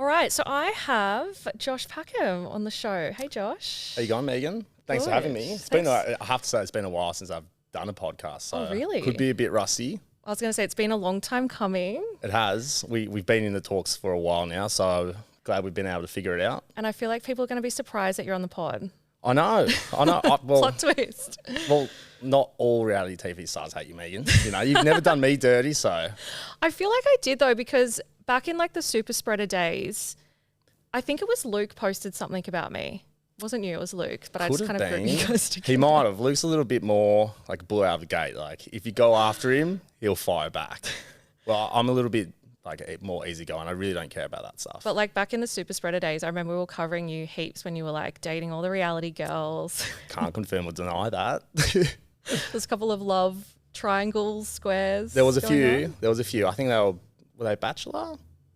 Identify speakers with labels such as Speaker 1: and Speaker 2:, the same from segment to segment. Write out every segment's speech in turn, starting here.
Speaker 1: All right, so I have Josh Packham on the show. Hey, Josh.
Speaker 2: How you going, Megan? Thanks for having me. I have to say, it's been a while since I've done a podcast. So
Speaker 1: really?
Speaker 2: Could be a bit rusty.
Speaker 1: I was going to say, it's been a long time coming.
Speaker 2: It has. We've been in the talks for a while now, so glad we've been able to figure it out.
Speaker 1: And I feel like people are going to be surprised that you're on the pod.
Speaker 2: I know.
Speaker 1: Plot twist.
Speaker 2: Well, not all reality TV stars hate you, Megan. You know, you've never done me dirty, so.
Speaker 1: I feel like I did, though, because back in like the super spreader days, I think it was Luke posted something about me. It wasn't you, it was Luke, but I just kind of grouped you guys together.
Speaker 2: He might have. Luke's a little bit more like a bull out of the gate. Like if you go after him, he'll fire back. Well, I'm a little bit like more easygoing. I really don't care about that stuff.
Speaker 1: But like back in the super spreader days, I remember we were covering you heaps when you were like dating all the reality girls.
Speaker 2: Can't confirm or deny that.
Speaker 1: There's a couple of love triangles, squares.
Speaker 2: There was a few. I think were they Bachelor?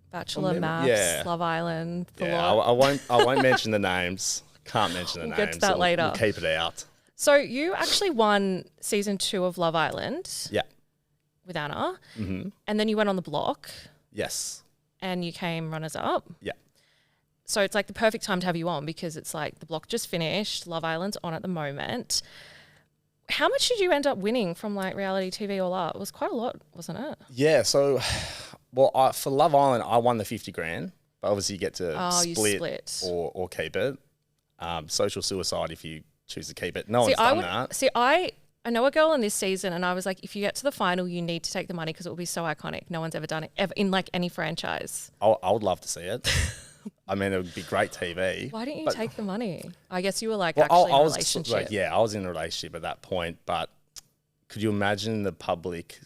Speaker 1: Bachelor, Maps,
Speaker 2: yeah.
Speaker 1: Love Island.
Speaker 2: I won't mention the names. Can't mention the names.
Speaker 1: We'll get to that later.
Speaker 2: We'll keep it out.
Speaker 1: So you actually won season 2 of Love Island.
Speaker 2: Yeah.
Speaker 1: With Anna.
Speaker 2: Mm-hmm.
Speaker 1: And then you went on The Block.
Speaker 2: Yes.
Speaker 1: And you came runners up.
Speaker 2: Yeah.
Speaker 1: So it's like the perfect time to have you on because it's like The Block just finished, Love Island's on at the moment. How much did you end up winning from like reality TV all up? It was quite a lot, wasn't it?
Speaker 2: Yeah. So, well, for Love Island, I won the 50 grand, but obviously you get to split. Or keep it. Social suicide if you choose to keep it. No one's done that.
Speaker 1: See, I know a girl in this season and I was like, if you get to the final, you need to take the money because it will be so iconic. No one's ever done it ever in like any franchise.
Speaker 2: I would love to see it. I mean, it would be great TV.
Speaker 1: Why didn't you take the money? I guess you were like actually in a relationship.
Speaker 2: I was in a relationship at that point, but could you imagine the public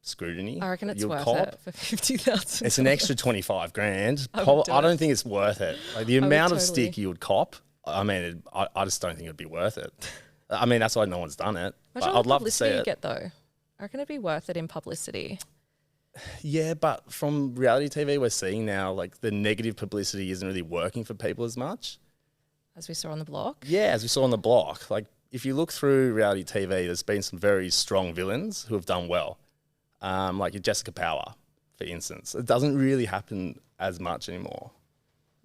Speaker 2: scrutiny?
Speaker 1: I reckon it's worth it for 50,000.
Speaker 2: It's an extra 25 grand. I don't think it's worth it. Like the amount of stick you would cop, I mean, I just don't think it'd be worth it. I mean, that's why no one's done it. I'd love to see it.
Speaker 1: You get though. I reckon it'd be worth it in publicity.
Speaker 2: Yeah, but from reality TV, we're seeing now like the negative publicity isn't really working for people as much.
Speaker 1: As we saw on The Block?
Speaker 2: Yeah, as we saw on The Block. Like if you look through reality TV, there's been some very strong villains who have done well. Like Jessica Power, for instance. It doesn't really happen as much anymore.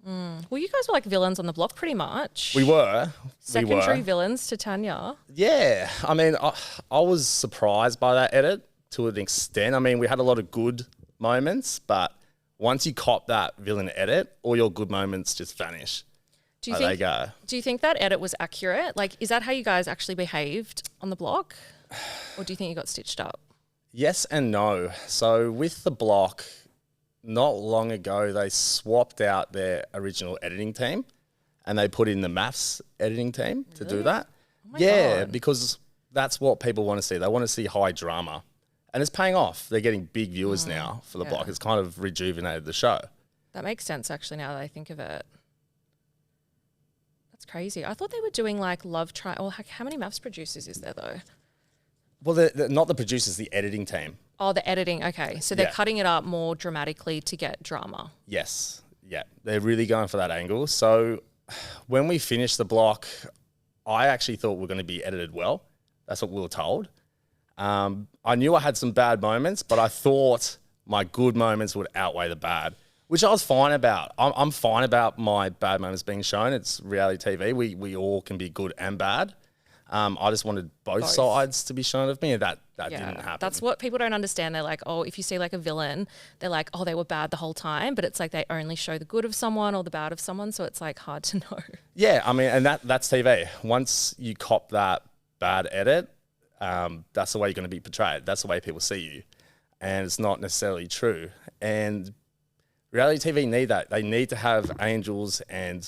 Speaker 1: Well, you guys were like villains on The Block pretty much.
Speaker 2: We were.
Speaker 1: Secondary villains to Tanya.
Speaker 2: Yeah. I mean, I was surprised by that edit to an extent. I mean, we had a lot of good moments, but once you cop that villain edit, all your good moments just vanish.
Speaker 1: Do you think that edit was accurate? Like, is that how you guys actually behaved on The Block? Or do you think you got stitched up?
Speaker 2: Yes and no. So with The Block, not long ago, they swapped out their original editing team and they put in the maths editing team to do that.
Speaker 1: Oh my God.
Speaker 2: Because that's what people want to see. They want to see high drama. And it's paying off. They're getting big viewers now for The Block. It's kind of rejuvenated the show.
Speaker 1: That makes sense, actually, now that I think of it. That's crazy. I thought they were doing like love triangle. How many maths producers is there though?
Speaker 2: Well, they're not the producers, the editing team.
Speaker 1: Oh, the editing. Okay. So they're cutting it up more dramatically to get drama.
Speaker 2: Yes. Yeah. They're really going for that angle. So when we finished The Block, I actually thought we were going to be edited well. That's what we were told. I knew I had some bad moments, but I thought my good moments would outweigh the bad, which I was fine about. I'm fine about my bad moments being shown. It's reality TV. We all can be good and bad. I just wanted both sides to be shown of me, and that didn't happen.
Speaker 1: That's what people don't understand. They're like, oh, if you see like a villain, they're like, oh, they were bad the whole time, but it's like they only show the good of someone or the bad of someone, so it's like hard to know.
Speaker 2: Yeah, I mean, and that's TV. Once you cop that bad edit, that's the way you're going to be portrayed. That's the way people see you, and it's not necessarily true. And reality TV need that. They need to have angels and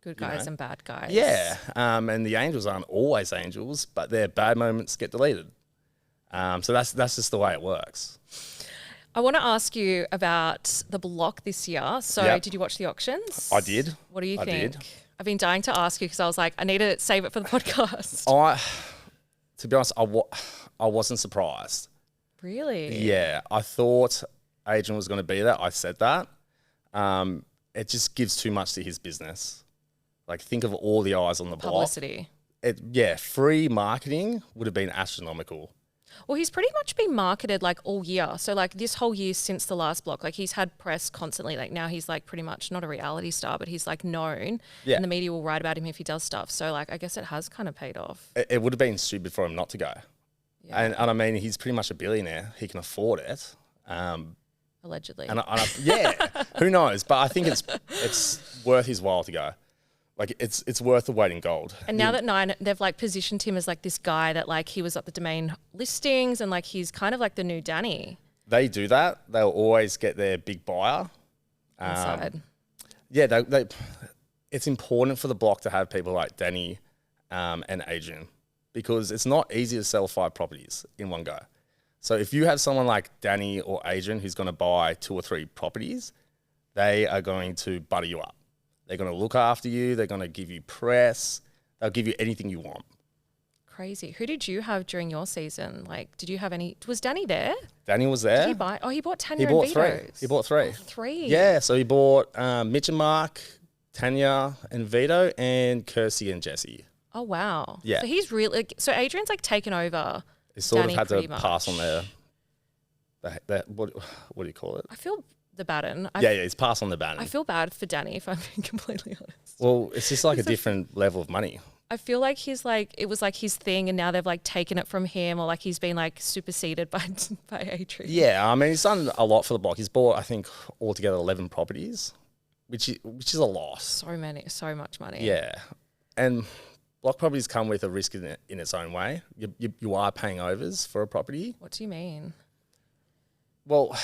Speaker 1: good guys and bad guys.
Speaker 2: Yeah, and the angels aren't always angels, but their bad moments get deleted. So that's just the way it works.
Speaker 1: I want to ask you about The Block this year. So did you watch the auctions?
Speaker 2: I did.
Speaker 1: What do you think? I've been dying to ask you because I was like, I need to save it for the podcast.
Speaker 2: To be honest, I wasn't surprised.
Speaker 1: Really?
Speaker 2: Yeah, I thought Adrian was going to be there. I said that. It just gives too much to his business. Like, think of all the eyes on The Block.
Speaker 1: Publicity.
Speaker 2: Free marketing would have been astronomical.
Speaker 1: Well, he's pretty much been marketed like all year. So like this whole year since the last block, like he's had press constantly. Like now he's like pretty much not a reality star, but he's like known and the media will write about him if he does stuff. So like I guess it has kind of paid off.
Speaker 2: It would have been stupid for him not to go. Yeah. And I mean, he's pretty much a billionaire. He can afford it.
Speaker 1: Allegedly.
Speaker 2: Who knows? But I think it's worth his while to go. Like it's worth the weight in gold.
Speaker 1: And now that Nine, they've like positioned him as like this guy that like he was at the domain listings and like he's kind of like the new Danny.
Speaker 2: They do that. They'll always get their big buyer.
Speaker 1: Inside.
Speaker 2: Yeah, it's important for the block to have people like Danny and Adrian because it's not easy to sell 5 properties in one go. So if you have someone like Danny or Adrian who's going to buy 2 or 3 properties, they are going to butter you up. They're going to look after you. They're going to give you press. They'll give you anything you want.
Speaker 1: Crazy. Who did you have during your season? Like, did you have any? Was Danny there?
Speaker 2: Danny was there.
Speaker 1: Did he buy? Oh, he bought Tanya and Vito's.
Speaker 2: He bought 3.
Speaker 1: Oh, 3.
Speaker 2: Yeah, so he bought Mitch and Mark, Tanya and Vito, and Kirsty and Jesse.
Speaker 1: Oh, wow.
Speaker 2: Yeah.
Speaker 1: So he's really, so Adrian's like taken over.
Speaker 2: He sort
Speaker 1: Danny
Speaker 2: of had to
Speaker 1: much.
Speaker 2: pass on what do you call it?
Speaker 1: I feel the baton.
Speaker 2: He's passed on the baton.
Speaker 1: I feel bad for Danny, if I'm being completely honest.
Speaker 2: Well, it's just like a different level of money.
Speaker 1: I feel like it was like his thing and now they've like taken it from him or like he's been like superseded by Adrian.
Speaker 2: Yeah, I mean, he's done a lot for the block. He's bought, I think, altogether 11 properties, which is a lot.
Speaker 1: So much money.
Speaker 2: Yeah. And block properties come with a risk in its own way. You are paying overs for a property.
Speaker 1: What do you mean?
Speaker 2: Well,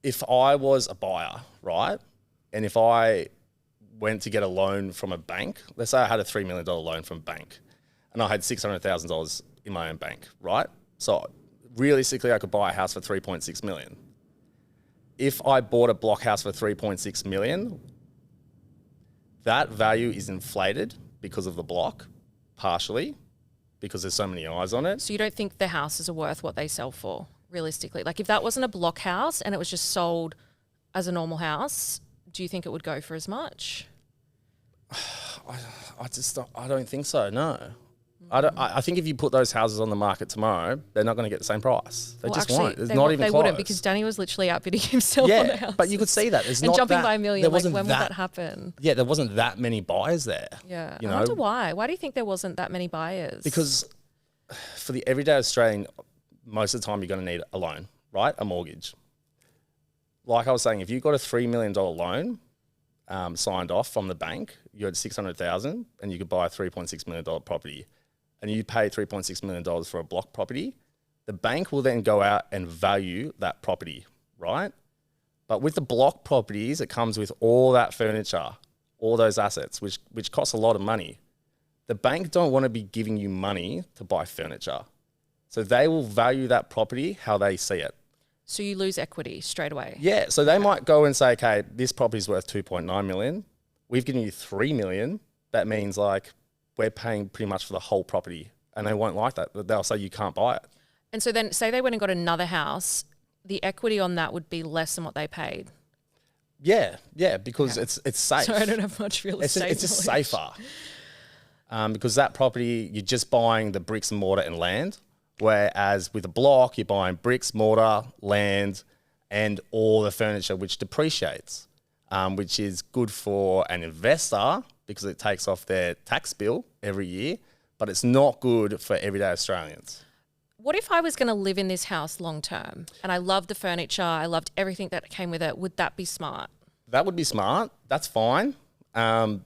Speaker 2: if I was a buyer, right, and if I went to get a loan from a bank, let's say I had a $3 million loan from a bank and I had $600,000 in my own bank, right? So realistically, I could buy a house for $3.6 million. If I bought a block house for $3.6 million, that value is inflated because of the block, partially, because there's so many eyes on it.
Speaker 1: So you don't think the houses are worth what they sell for, realistically? Like if that wasn't a block house and it was just sold as a normal house, do you think it would go for as much?
Speaker 2: I don't think so, no. I think if you put those houses on the market tomorrow, they're not going to get the same price. They won't. It's not even close. They wouldn't
Speaker 1: because Danny was literally outbidding himself on the house.
Speaker 2: But you could see that.
Speaker 1: And jumping by $1 million. Like, when would that happen?
Speaker 2: Yeah, there wasn't that many buyers there.
Speaker 1: Yeah. I wonder why. Why do you think there wasn't that many buyers?
Speaker 2: Because for the everyday Australian, most of the time you're going to need a loan, right? A mortgage. Like I was saying, if you got a $3 million loan signed off from the bank, you had $600,000 and you could buy a $3.6 million property and you pay $3.6 million for a block property, the bank will then go out and value that property, right? But with the block properties, it comes with all that furniture, all those assets, which costs a lot of money. The bank don't want to be giving you money to buy furniture. So they will value that property how they see it.
Speaker 1: So you lose equity straight away?
Speaker 2: Yeah. So they might go and say, okay, this property is worth 2.9 million. We've given you 3 million. That means like we're paying pretty much for the whole property. And they won't like that. They'll say you can't buy it.
Speaker 1: And so then say they went and got another house, the equity on that would be less than what they paid.
Speaker 2: Yeah, because it's safe.
Speaker 1: So I don't have much real estate.
Speaker 2: It's just safer. Because that property, you're just buying the bricks and mortar and land. Whereas with a block, you're buying bricks, mortar, land, and all the furniture, which depreciates, which is good for an investor because it takes off their tax bill every year, but it's not good for everyday Australians.
Speaker 1: What if I was going to live in this house long term and I loved the furniture, I loved everything that came with it? Would that be smart?
Speaker 2: That would be smart. That's fine. But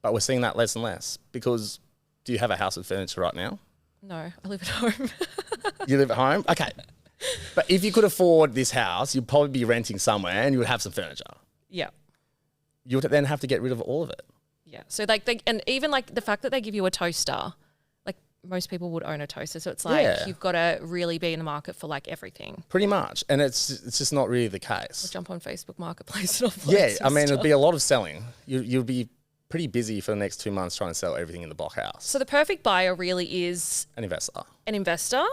Speaker 2: we're seeing that less and less because do you have a house with furniture right now?
Speaker 1: No, I live at home.
Speaker 2: You live at home? Okay. But if you could afford this house, you'd probably be renting somewhere and you would have some furniture.
Speaker 1: Yeah.
Speaker 2: You would then have to get rid of all of it.
Speaker 1: Yeah. So like and even like the fact that they give you a toaster, like most people would own a toaster. So it's like you've got to really be in the market for like everything.
Speaker 2: Pretty much. And it's just not really the case.
Speaker 1: We'll jump on Facebook Marketplace and all
Speaker 2: Yeah. I mean, it'd be a lot of selling. You'll be pretty busy for the next 2 months trying to sell everything in the block house.
Speaker 1: So the perfect buyer really is
Speaker 2: an investor.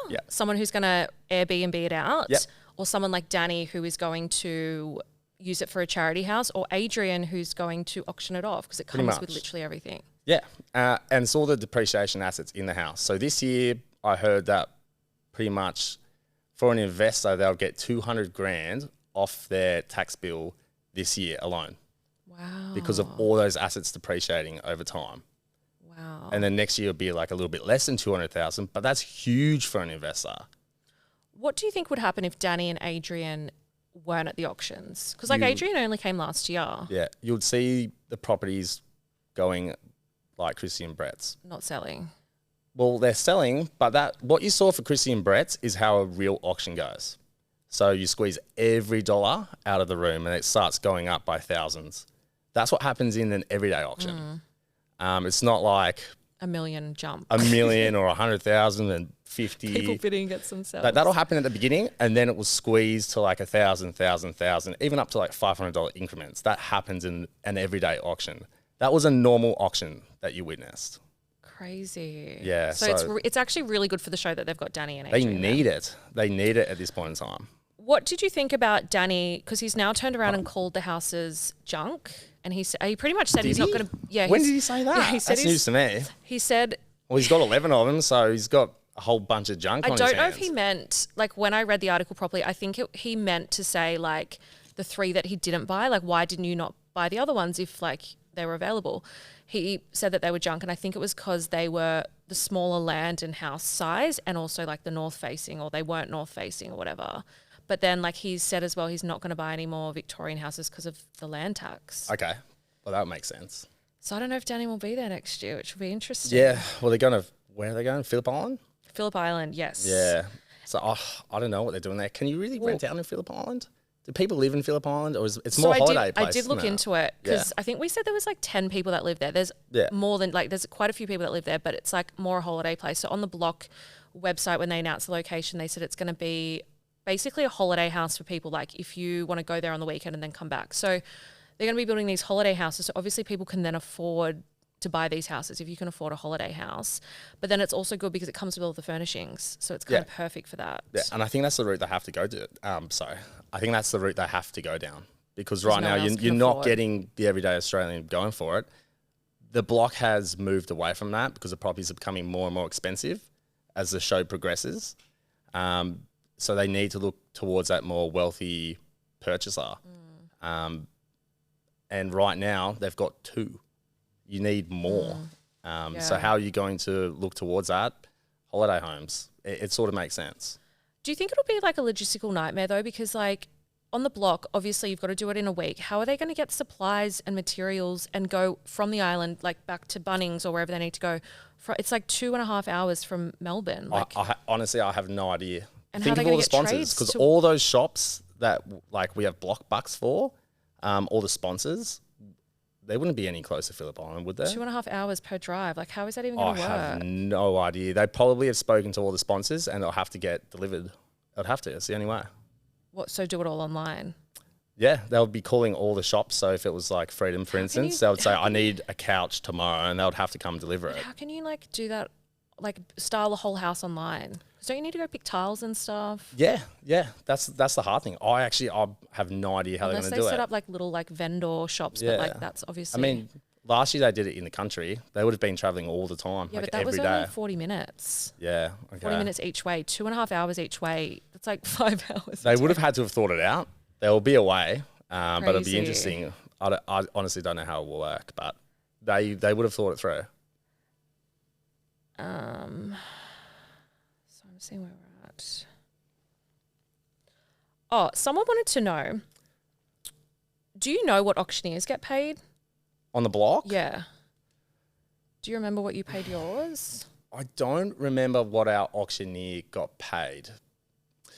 Speaker 1: Yeah. Someone who's going to Airbnb it out.
Speaker 2: Yep. Or
Speaker 1: someone like Danny who is going to use it for a charity house, or Adrian who's going to auction it off because it comes with literally everything.
Speaker 2: Yeah. And it's all the depreciation assets in the house. So this year I heard that pretty much for an investor, they'll get 200 grand off their tax bill this year alone.
Speaker 1: Wow.
Speaker 2: Because of all those assets depreciating over time.
Speaker 1: Wow.
Speaker 2: And then next year will be like a little bit less than 200,000, but that's huge for an investor.
Speaker 1: What do you think would happen if Danny and Adrian weren't at the auctions? Because like Adrian only came last year.
Speaker 2: Yeah, you'd see the properties going like Chrissy and Brett's.
Speaker 1: Not selling.
Speaker 2: Well, they're selling, but what you saw for Chrissy and Brett's is how a real auction goes. So you squeeze every dollar out of the room and it starts going up by thousands. That's what happens in an everyday auction. It's not like
Speaker 1: a million jump.
Speaker 2: A million or 100,000 and 50.
Speaker 1: People bidding against themselves.
Speaker 2: Like, that'll happen at the beginning, and then it will squeeze to like 1,000, even up to like $500 increments. That happens in an everyday auction. That was a normal auction that you witnessed.
Speaker 1: Crazy.
Speaker 2: Yeah.
Speaker 1: So it's actually really good for the show that they've got Danny and Adrian.
Speaker 2: They need it. They need it at this point in time.
Speaker 1: What did you think about Danny? Because he's now turned around and called the houses junk. And he pretty much said he's not going to. Yeah.
Speaker 2: When did he say that?
Speaker 1: Yeah, he said
Speaker 2: that's news to me.
Speaker 1: He said.
Speaker 2: Well, he's got 11 of them, so he's got a whole bunch of junk on his hands.
Speaker 1: I don't know if he meant, like, when I read the article properly, I think he meant to say, like, the 3 that he didn't buy. Like, why didn't you not buy the other ones if, like, they were available? He said that they were junk, and I think it was because they were the smaller land and house size, and also, like, the north-facing, or they weren't north-facing or whatever. But then, like, he said as well, he's not going to buy any more Victorian houses because of the land tax.
Speaker 2: Okay. Well, that would make sense.
Speaker 1: So I don't know if Danny will be there next year, which will be interesting.
Speaker 2: Yeah. Well, where are they going? Phillip Island?
Speaker 1: Phillip Island, yes.
Speaker 2: Yeah. So I don't know what they're doing there. Can you really rent out in Phillip Island? Do people live in Phillip Island, or it's more holiday place?
Speaker 1: I did look into it because I think we said there was like 10 people that live there. There's more than there's quite a few people that live there, but it's like more a holiday place. So on the Block website, when they announced the location, they said it's going to be basically a holiday house for people. Like if you want to go there on the weekend and then come back. So they're going to be building these holiday houses. So obviously people can then afford to buy these houses if you can afford a holiday house. But then it's also good because it comes with all the furnishings. So it's kind of perfect for that.
Speaker 2: Yeah, and I think that's the route they have to go to. I think that's the route they have to go down because right now you're not getting the everyday Australian going for it. The Block has moved away from that because the properties are becoming more and more expensive as the show progresses. So they need to look towards that more wealthy purchaser. And right now they've got 2. You need more. So how are you going to look towards that? Holiday homes. It sort of makes sense.
Speaker 1: Do you think it'll be like a logistical nightmare though? Because like on the Block, obviously you've got to do it in a week. How are they going to get supplies and materials and go from the island like back to Bunnings or wherever they need to go? It's like 2.5 hours from Melbourne. Like,
Speaker 2: honestly, I have no idea.
Speaker 1: And
Speaker 2: think
Speaker 1: how
Speaker 2: of
Speaker 1: are they
Speaker 2: all
Speaker 1: going
Speaker 2: the
Speaker 1: to get
Speaker 2: sponsors because all those shops that like we have block bucks for, all the sponsors, they wouldn't be any closer to Phillip Island, would they?
Speaker 1: 2.5 hours per drive. Like, how is that even going to work?
Speaker 2: I have no idea. They probably have spoken to all the sponsors and they'll have to get delivered. They'll have to. It's the only way.
Speaker 1: What? So do it all online?
Speaker 2: Yeah, they'll be calling all the shops. So if it was like Freedom, for instance, they would say, I need a couch tomorrow, and they would have to come deliver it.
Speaker 1: How can you like do that, like style the whole house online? Because don't you need to go pick tiles and stuff?
Speaker 2: Yeah. That's the hard thing. I have no idea how they're going to do it.
Speaker 1: Unless they set up like little like vendor shops, but like that's obviously.
Speaker 2: I mean, last year they did it in the country. They would have been traveling all the time.
Speaker 1: Yeah,
Speaker 2: like
Speaker 1: but that was
Speaker 2: every
Speaker 1: only
Speaker 2: day.
Speaker 1: 40 minutes.
Speaker 2: Yeah. Okay.
Speaker 1: 40 minutes each way, 2.5 hours each way. That's like 5 hours.
Speaker 2: They would have had to have thought it out. There will be a way, but it'll be interesting. I honestly don't know how it will work, but they would have thought it through.
Speaker 1: So I'm seeing where we're at. Oh, someone wanted to know, do you know what auctioneers get paid?
Speaker 2: On the block?
Speaker 1: Yeah. Do you remember what you paid yours?
Speaker 2: I don't remember what our auctioneer got paid.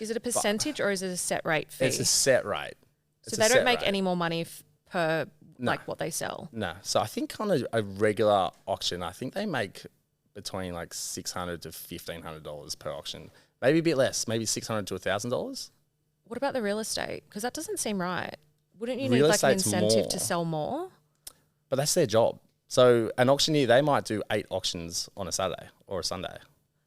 Speaker 1: Is it a percentage or is it a set rate fee?
Speaker 2: It's a set rate.
Speaker 1: So they don't make any more money per like what they sell? No.
Speaker 2: So I think on a regular auction, I think they make between like $600 to $1,500 per auction. Maybe a bit less, maybe $600 to $1,000.
Speaker 1: What about the real estate? Because that doesn't seem right. Wouldn't you need like an incentive to sell more?
Speaker 2: But that's their job. So an auctioneer, they might do 8 auctions on a Saturday or a Sunday.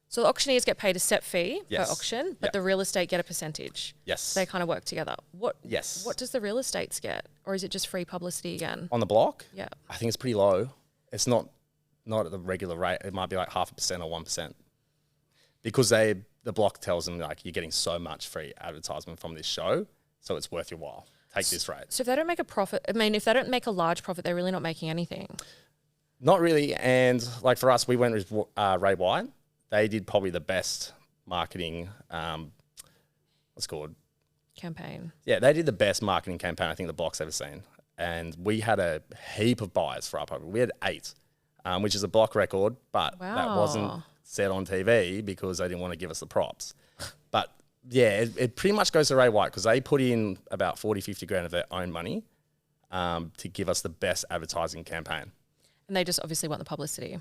Speaker 1: So the auctioneers get paid a set fee per auction, but the real estate get a percentage.
Speaker 2: Yes.
Speaker 1: So they kind of work together. What does the real estates get? Or is it just free publicity again?
Speaker 2: On the block?
Speaker 1: Yeah.
Speaker 2: I think it's pretty low. It's not at the regular rate. It might be like 0.5% or 1%. Because they the block tells them like you're getting so much free advertisement from this show, so it's worth your while. Take this rate.
Speaker 1: So if they don't make a profit, I mean, if they don't make a large profit, they're really not making anything.
Speaker 2: Not really. And like for us, we went with Ray White. They did probably the best marketing, what's it called?
Speaker 1: Campaign.
Speaker 2: Yeah, they did the best marketing campaign I think the block's ever seen. And we had a heap of buyers for our property. We had 8, which is a block record, but that wasn't said on TV because they didn't want to give us the props. But yeah, it pretty much goes to Ray White because they put in about 40, 50 grand of their own money to give us the best advertising campaign.
Speaker 1: And they just obviously want the publicity.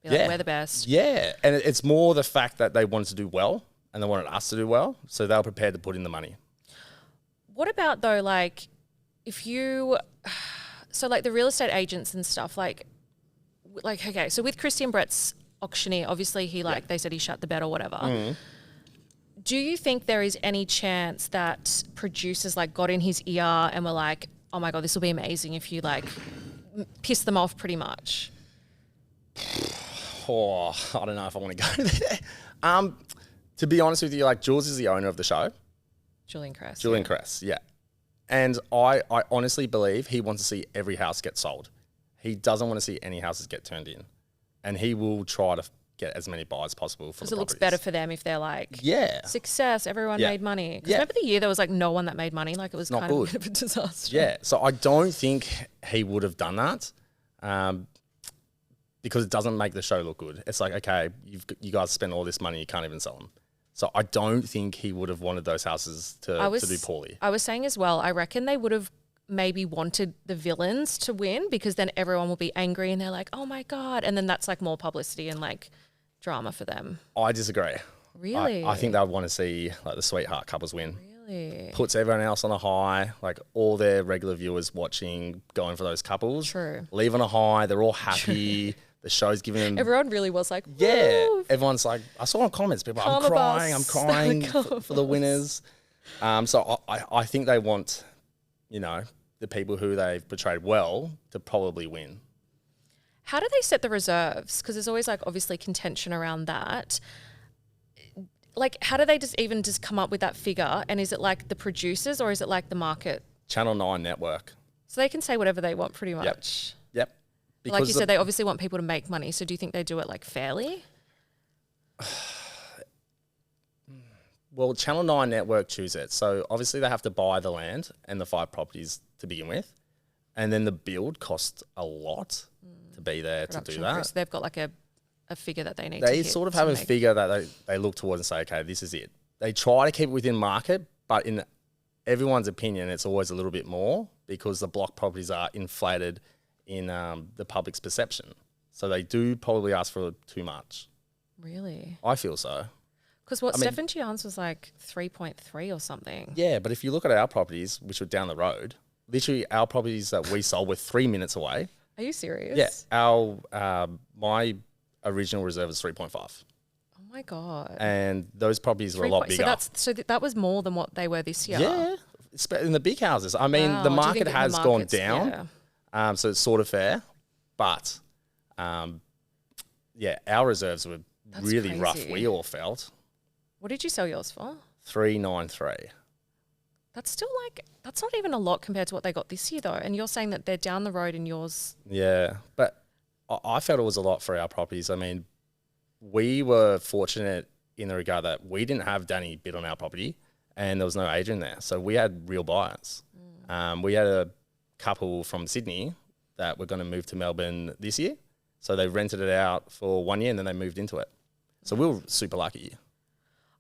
Speaker 1: Be like, we're the best.
Speaker 2: Yeah, and it's more the fact that they wanted to do well and they wanted us to do well, so they were prepared to put in the money.
Speaker 1: What about though, like, if you, so like the real estate agents and stuff, like okay, so with Christian Brett's auctioneer, obviously he they said he shut the bed or whatever. Mm. Do you think there is any chance that producers like got in his ear and were like, oh my God, this will be amazing if you like piss them off pretty much?
Speaker 2: Oh, I don't know if I want to go there. To be honest with you, like Jules is the owner of the show.
Speaker 1: Julian Kress.
Speaker 2: Julian Kress, yeah. And I honestly believe he wants to see every house get sold. He doesn't want to see any houses get turned in. And he will try to get as many buyers as possible for the properties.
Speaker 1: Because it looks better for them if they're like, success, everyone made money. Because remember the year there was like no one that made money? Like it was kind of a bit of a disaster.
Speaker 2: Yeah, so I don't think he would have done that because it doesn't make the show look good. It's like, okay, you guys spend all this money, you can't even sell them. So I don't think he would have wanted those houses to do poorly. I
Speaker 1: was saying as well, I reckon they would have maybe wanted the villains to win because then everyone will be angry and they're like, oh my God. And then that's like more publicity and like drama for them.
Speaker 2: I disagree.
Speaker 1: Really?
Speaker 2: I think they would want to see like the sweetheart couples win.
Speaker 1: Really?
Speaker 2: Puts everyone else on a high, like all their regular viewers watching, going for those couples.
Speaker 1: True.
Speaker 2: Leave on a high, they're all happy. True. The show's giving them...
Speaker 1: Everyone really was like,
Speaker 2: yeah. Everyone's like... I saw in comments, people I'm crying for the winners. So I think they want, the people who they've portrayed well to probably win.
Speaker 1: How do they set the reserves? Because there's always like obviously contention around that. Like how do they just come up with that figure? And is it like the producers or is it like the market?
Speaker 2: Channel 9 network.
Speaker 1: So they can say whatever they want pretty much.
Speaker 2: Yep.
Speaker 1: Because like you said, they obviously want people to make money. So do you think they do it like fairly?
Speaker 2: Well, Channel 9 network choose it. So obviously they have to buy the land and the 5 properties to begin with. And then the build costs a lot to be there to do that.
Speaker 1: So they've got like a figure that they need
Speaker 2: to hit. They sort of have a figure that they look towards and say, okay, this is it. They try to keep it within market, but in everyone's opinion, it's always a little bit more because the block properties are inflated in the public's perception. So they do probably ask for too much.
Speaker 1: Really?
Speaker 2: I feel so.
Speaker 1: Because Stefan Gian's was like 3.3 or something.
Speaker 2: Yeah, but if you look at our properties, which were down the road, literally our properties that we sold were 3 minutes away.
Speaker 1: Are you serious?
Speaker 2: Yeah. My original reserve was 3.5.
Speaker 1: Oh my God.
Speaker 2: And those properties were a lot bigger.
Speaker 1: So that was more than what they were this year?
Speaker 2: Yeah. In the big houses. I mean, the market has gone down. Yeah. So it's sort of fair. But, our reserves were really crazy. Rough. We all felt.
Speaker 1: What did you sell yours for?
Speaker 2: 393.
Speaker 1: That's still that's not even a lot compared to what they got this year though. And you're saying that they're down the road and yours.
Speaker 2: Yeah. But I felt it was a lot for our properties. I mean, we were fortunate in the regard that we didn't have Danny bid on our property and there was no Adrian there. So we had real buyers. We had a couple from Sydney that were going to move to Melbourne this year. So they rented it out for 1 year and then they moved into it. So we were super lucky.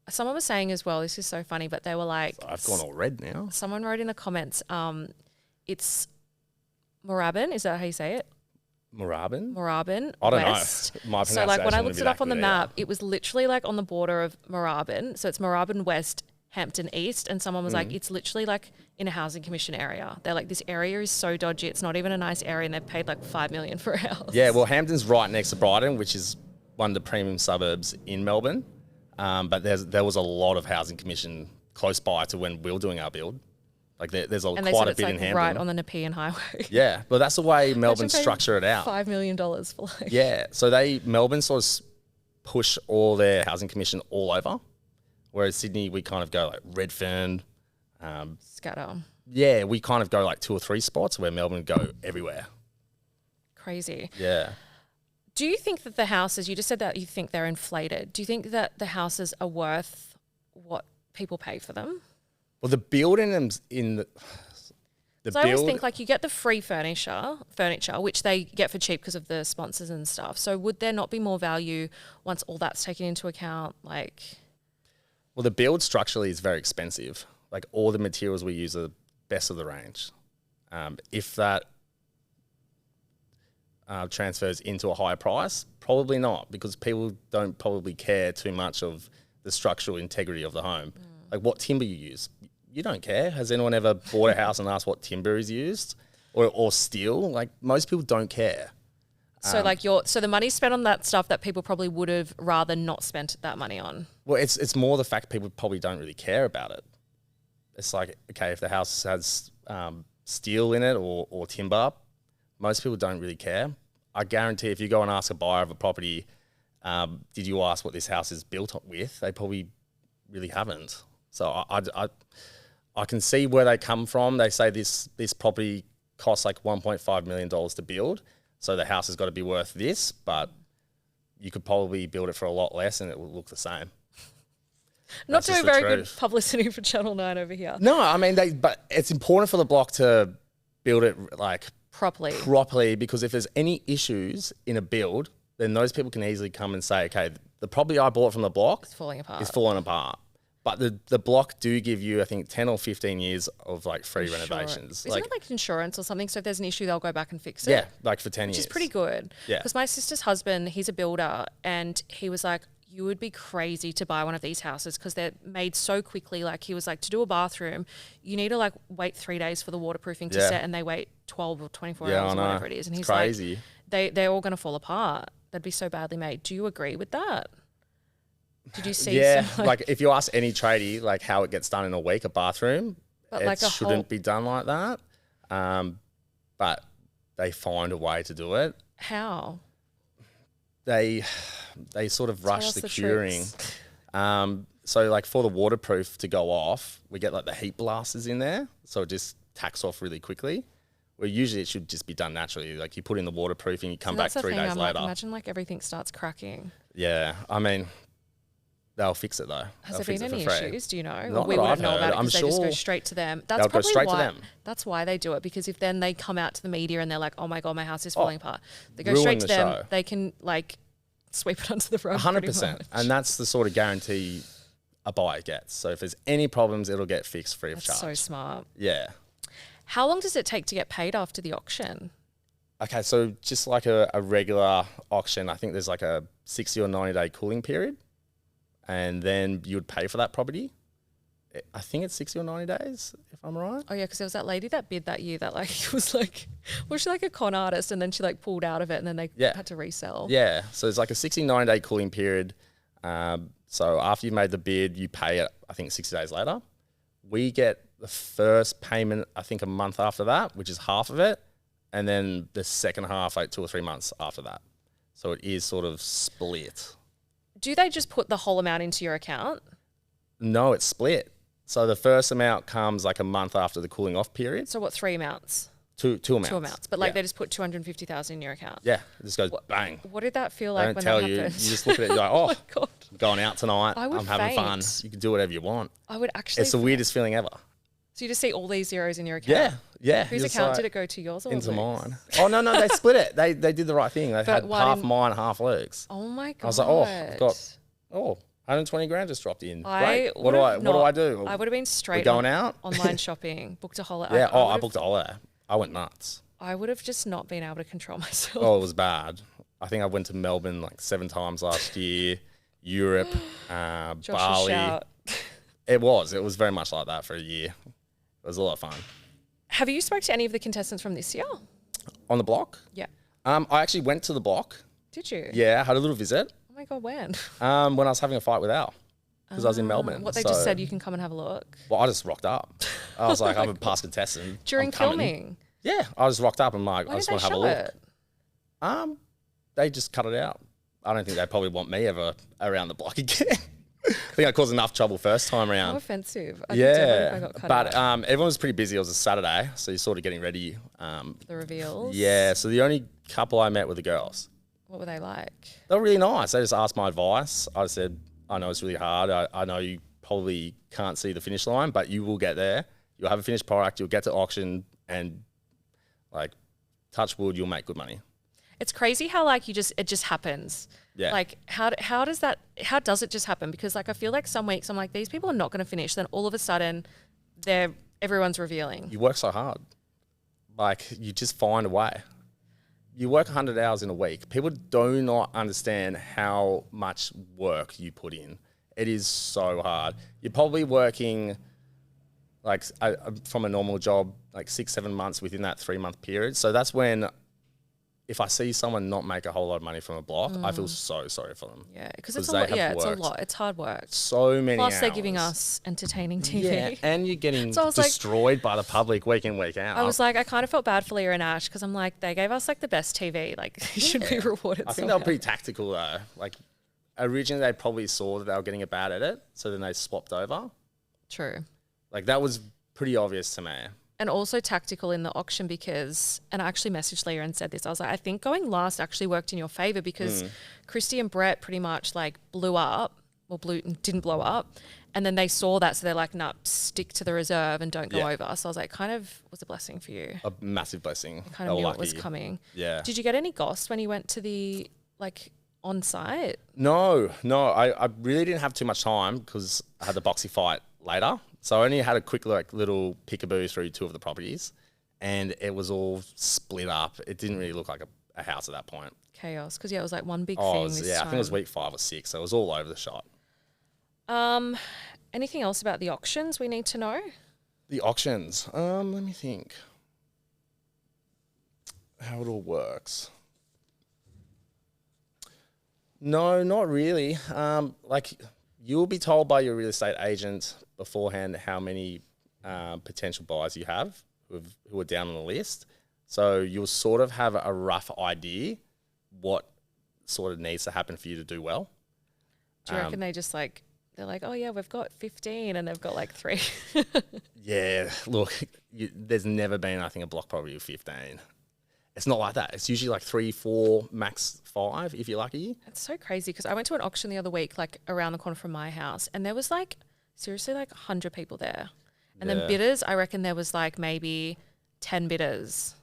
Speaker 1: Someone was saying as well, this is so funny, but they were like...
Speaker 2: So I've gone all red now.
Speaker 1: Someone wrote in the comments, it's Moorabbin, is that how you say it?
Speaker 2: Moorabbin?
Speaker 1: Moorabbin
Speaker 2: I don't
Speaker 1: West.
Speaker 2: know. My
Speaker 1: so like when I looked it up on the map, it was literally like on the border of Moorabbin. So it's Moorabbin West, Hampton East. And someone was like, it's literally like in a housing commission area. They're like, this area is so dodgy. It's not even a nice area. And they've paid like $5 million for a house.
Speaker 2: Yeah, well, Hampton's right next to Brighton, which is one of the premium suburbs in Melbourne. But there was a lot of housing commission close by to when we were doing our build. Like there's quite a bit in Hampton.
Speaker 1: Right on the Nepean Highway.
Speaker 2: Yeah, but that's the way Melbourne structure it out.
Speaker 1: $5 million for like...
Speaker 2: Yeah, so Melbourne sort of push all their housing commission all over. Whereas Sydney, we kind of go like Redfern.
Speaker 1: Scatter.
Speaker 2: Yeah, we kind of go like 2 or 3 spots, where Melbourne go everywhere.
Speaker 1: Crazy.
Speaker 2: Yeah.
Speaker 1: Do you think that the houses, you just said that you think they're inflated. Do you think that the houses are worth what people pay for them?
Speaker 2: Well, the building in the
Speaker 1: So I always think like you get the free furniture, which they get for cheap because of the sponsors and stuff. So would there not be more value once all that's taken into account? Like,
Speaker 2: well, the build structurally is very expensive. Like all the materials we use are best of the range. If that transfers into a higher price, probably not, because people don't probably care too much of the structural integrity of the home. Like what timber you use, you don't care. Has anyone ever bought a house and asked what timber is used, or steel? Like most people don't care.
Speaker 1: so so the money's spent on that stuff that people probably would have rather not spent that money on.
Speaker 2: Well, it's more the fact people probably don't really care about it. It's like, okay, if the house has steel in it or timber, most people don't really care. I guarantee if you go and ask a buyer of a property, did you ask what this house is built with? They probably really haven't. So I can see where they come from. They say this property costs like $1.5 million to build, so the house has got to be worth this, but you could probably build it for a lot less and it will look the same.
Speaker 1: Not doing very good publicity for Channel 9 over here.
Speaker 2: No, I mean, but it's important for the block to build it like properly, because if there's any issues in a build, then those people can easily come and say, okay, the property I bought from the block
Speaker 1: It's falling apart.
Speaker 2: But the block do give you, I think, 10 or 15 years of like free renovations.
Speaker 1: Isn't it like insurance or something? So if there's an issue, they'll go back and fix it?
Speaker 2: Yeah, like for 10 years.
Speaker 1: Which is pretty good.
Speaker 2: Yeah.
Speaker 1: Because my sister's husband, he's a builder, and he was like, you would be crazy to buy one of these houses because they're made so quickly. Like he was like, to do a bathroom, you need to like wait 3 days for the waterproofing to set, and they wait 12 or 24 hours or whatever it is. And he's
Speaker 2: crazy.
Speaker 1: Like, they're all going to fall apart. They'd be so badly made. Do you agree with that? Did you see?
Speaker 2: Yeah, like if you ask any tradie, like how it gets done in a week, a bathroom,
Speaker 1: but
Speaker 2: it
Speaker 1: like
Speaker 2: shouldn't be done like that. But they find a way to do it.
Speaker 1: How?
Speaker 2: They sort of rush the curing. So like for the waterproof to go off, we get like the heat blasters in there, so it just tacks off really quickly. Where usually it should just be done naturally. Like you put in the waterproofing, you come back 3 days later.
Speaker 1: Like, imagine like everything starts cracking.
Speaker 2: Yeah, I mean, they'll fix it though.
Speaker 1: Has there been any issues? Do you know?
Speaker 2: Not
Speaker 1: we
Speaker 2: that
Speaker 1: wouldn't
Speaker 2: I've
Speaker 1: know
Speaker 2: heard.
Speaker 1: about it
Speaker 2: I'm
Speaker 1: because they just go straight to them. That's
Speaker 2: they'll go straight to them.
Speaker 1: That's why they do it, because if then they come out to the media and they're like, oh my God, my house is falling apart. They go
Speaker 2: ruin
Speaker 1: straight to
Speaker 2: the
Speaker 1: them.
Speaker 2: show.
Speaker 1: They can like sweep it under the rug.
Speaker 2: 100%. And that's the sort of guarantee a buyer gets. So if there's any problems, it'll get fixed free of charge.
Speaker 1: So smart.
Speaker 2: Yeah.
Speaker 1: How long does it take to get paid after the auction?
Speaker 2: Okay, so just like a regular auction, I think there's like a 60 or 90 day cooling period, and then you would pay for that property. I think it's 60 or 90 days, if I'm right.
Speaker 1: Oh yeah, because there was that lady that bid that year that like was she like a con artist, and then she like pulled out of it, and then they had to resell.
Speaker 2: Yeah, so it's like a 60, 90 day cooling period. So after you made the bid, you pay it, I think 60 days later. We get the first payment, I think a month after that, which is half of it. And then the second half, like 2 or 3 months after that. So it is sort of split.
Speaker 1: Do they just put the whole amount into your account?
Speaker 2: No, it's split. So the first amount comes like a month after the cooling off period.
Speaker 1: So what, 3 amounts?
Speaker 2: Two amounts.
Speaker 1: 2 amounts. But like they just put 250,000 in your account.
Speaker 2: Yeah, it just goes bang.
Speaker 1: What did that feel like when
Speaker 2: that
Speaker 1: happened?
Speaker 2: You just look at it, you're like, oh,
Speaker 1: my God.
Speaker 2: I'm going out tonight.
Speaker 1: I'm
Speaker 2: having fun. You can do whatever you want.
Speaker 1: I would actually.
Speaker 2: It's the weirdest feeling ever.
Speaker 1: So you just see all these zeros in your account?
Speaker 2: Yeah.
Speaker 1: Whose account did it go to, yours or
Speaker 2: into
Speaker 1: Luke's?
Speaker 2: mine? Oh, no, they split it. They did the right thing. They had half mine, half Luke's.
Speaker 1: Oh my God.
Speaker 2: I was like, oh, I've got 120 grand just dropped in. Great. What do I do?
Speaker 1: I would have been straight
Speaker 2: going out?
Speaker 1: Online shopping, booked a holiday.
Speaker 2: Yeah, I booked a holiday. I went nuts.
Speaker 1: I would have just not been able to control myself.
Speaker 2: Oh, it was bad. I think I went to Melbourne like 7 times last year, Europe, Bali. It was very much like that for a year. It was a lot of fun.
Speaker 1: Have you spoke to any of the contestants from this year?
Speaker 2: On the block?
Speaker 1: Yeah.
Speaker 2: I actually went to the block.
Speaker 1: Did you?
Speaker 2: Yeah, I had a little visit.
Speaker 1: Oh my God, when?
Speaker 2: When I was having a fight with Al, because I was in Melbourne.
Speaker 1: What they just said, you can come and have a look.
Speaker 2: Well, I just rocked up. I was like, I'm a past contestant.
Speaker 1: During filming?
Speaker 2: Yeah, I just rocked up and like,
Speaker 1: Why
Speaker 2: I just
Speaker 1: did
Speaker 2: want to have a
Speaker 1: they
Speaker 2: look. They just cut it out. I don't think they probably want me ever around the block again. I think I caused enough trouble first time
Speaker 1: How
Speaker 2: around.
Speaker 1: offensive. I think definitely if I got cut
Speaker 2: but
Speaker 1: out.
Speaker 2: everyone was pretty busy. It was a Saturday, so you're sort of getting ready.
Speaker 1: The reveals.
Speaker 2: Yeah, so the only couple I met were the girls.
Speaker 1: What were they like?
Speaker 2: They were really nice. They just asked my advice. I said, I know it's really hard. I know you probably can't see the finish line, but you will get there. You'll have a finished product. You'll get to auction, and like, touch wood, you'll make good money.
Speaker 1: It's crazy how like it just happens.
Speaker 2: Yeah.
Speaker 1: Like how does it just happen? Because like I feel like some weeks I'm like, these people are not going to finish. Then all of a sudden, everyone's revealing.
Speaker 2: You work so hard. Like, you just find a way. You work 100 hours in a week. People do not understand how much work you put in. It is so hard. You're probably working like from a normal job, like 6-7 months within that 3-month period. So that's when, if I see someone not make a whole lot of money from a block, I feel so sorry for them.
Speaker 1: Yeah, because it's a lot. Yeah, it's a lot. It's hard work.
Speaker 2: So many
Speaker 1: Plus,
Speaker 2: hours.
Speaker 1: they're giving us entertaining TV.
Speaker 2: Yeah, and you're getting
Speaker 1: So I was like-
Speaker 2: destroyed by the public week in, week out.
Speaker 1: I was like, I kind of felt bad for Leah and Ash because I'm like, they gave us like the best TV. Like, they should be rewarded.
Speaker 2: I think they were pretty tactical though. Like, originally they probably saw that they were getting a bad edit, so then they swapped over.
Speaker 1: True.
Speaker 2: Like, that was pretty obvious to me.
Speaker 1: And also tactical in the auction because, and I actually messaged Leah and said this, I was like, I think going last actually worked in your favour because Christy and Brett pretty much like didn't blow up. And then they saw that, so they're like, nah, stick to the reserve and don't go over. So I was like, kind of was a blessing for you.
Speaker 2: A massive blessing.
Speaker 1: I kind of knew it was coming.
Speaker 2: Yeah.
Speaker 1: Did you get any goss when you went to the, like, on site?
Speaker 2: No. I really didn't have too much time because I had the boxy fight later. So I only had a quick like little peekaboo through 2 of the properties, and it was all split up. It didn't really look like a house at that point.
Speaker 1: Chaos. Because, yeah, it was like one big thing this time.
Speaker 2: I think it was week 5 or 6. So it was all over the shop.
Speaker 1: Anything else about the auctions we need to know?
Speaker 2: The auctions. Let me think how it all works. No, not really. Like, you'll be told by your real estate agent beforehand how many potential buyers you have who are down on the list. So you'll sort of have a rough idea what sort of needs to happen for you to do well.
Speaker 1: Do you reckon they just like, they're like, oh yeah, we've got 15 and they've got like 3.
Speaker 2: Yeah, look, there's never been, I think, a block property with 15. It's not like that. It's usually like 3, 4, max 5 if you're lucky.
Speaker 1: It's so crazy because I went to an auction the other week, like around the corner from my house, and there was like seriously like 100 people there. And then bidders, I reckon there was like maybe 10 bidders.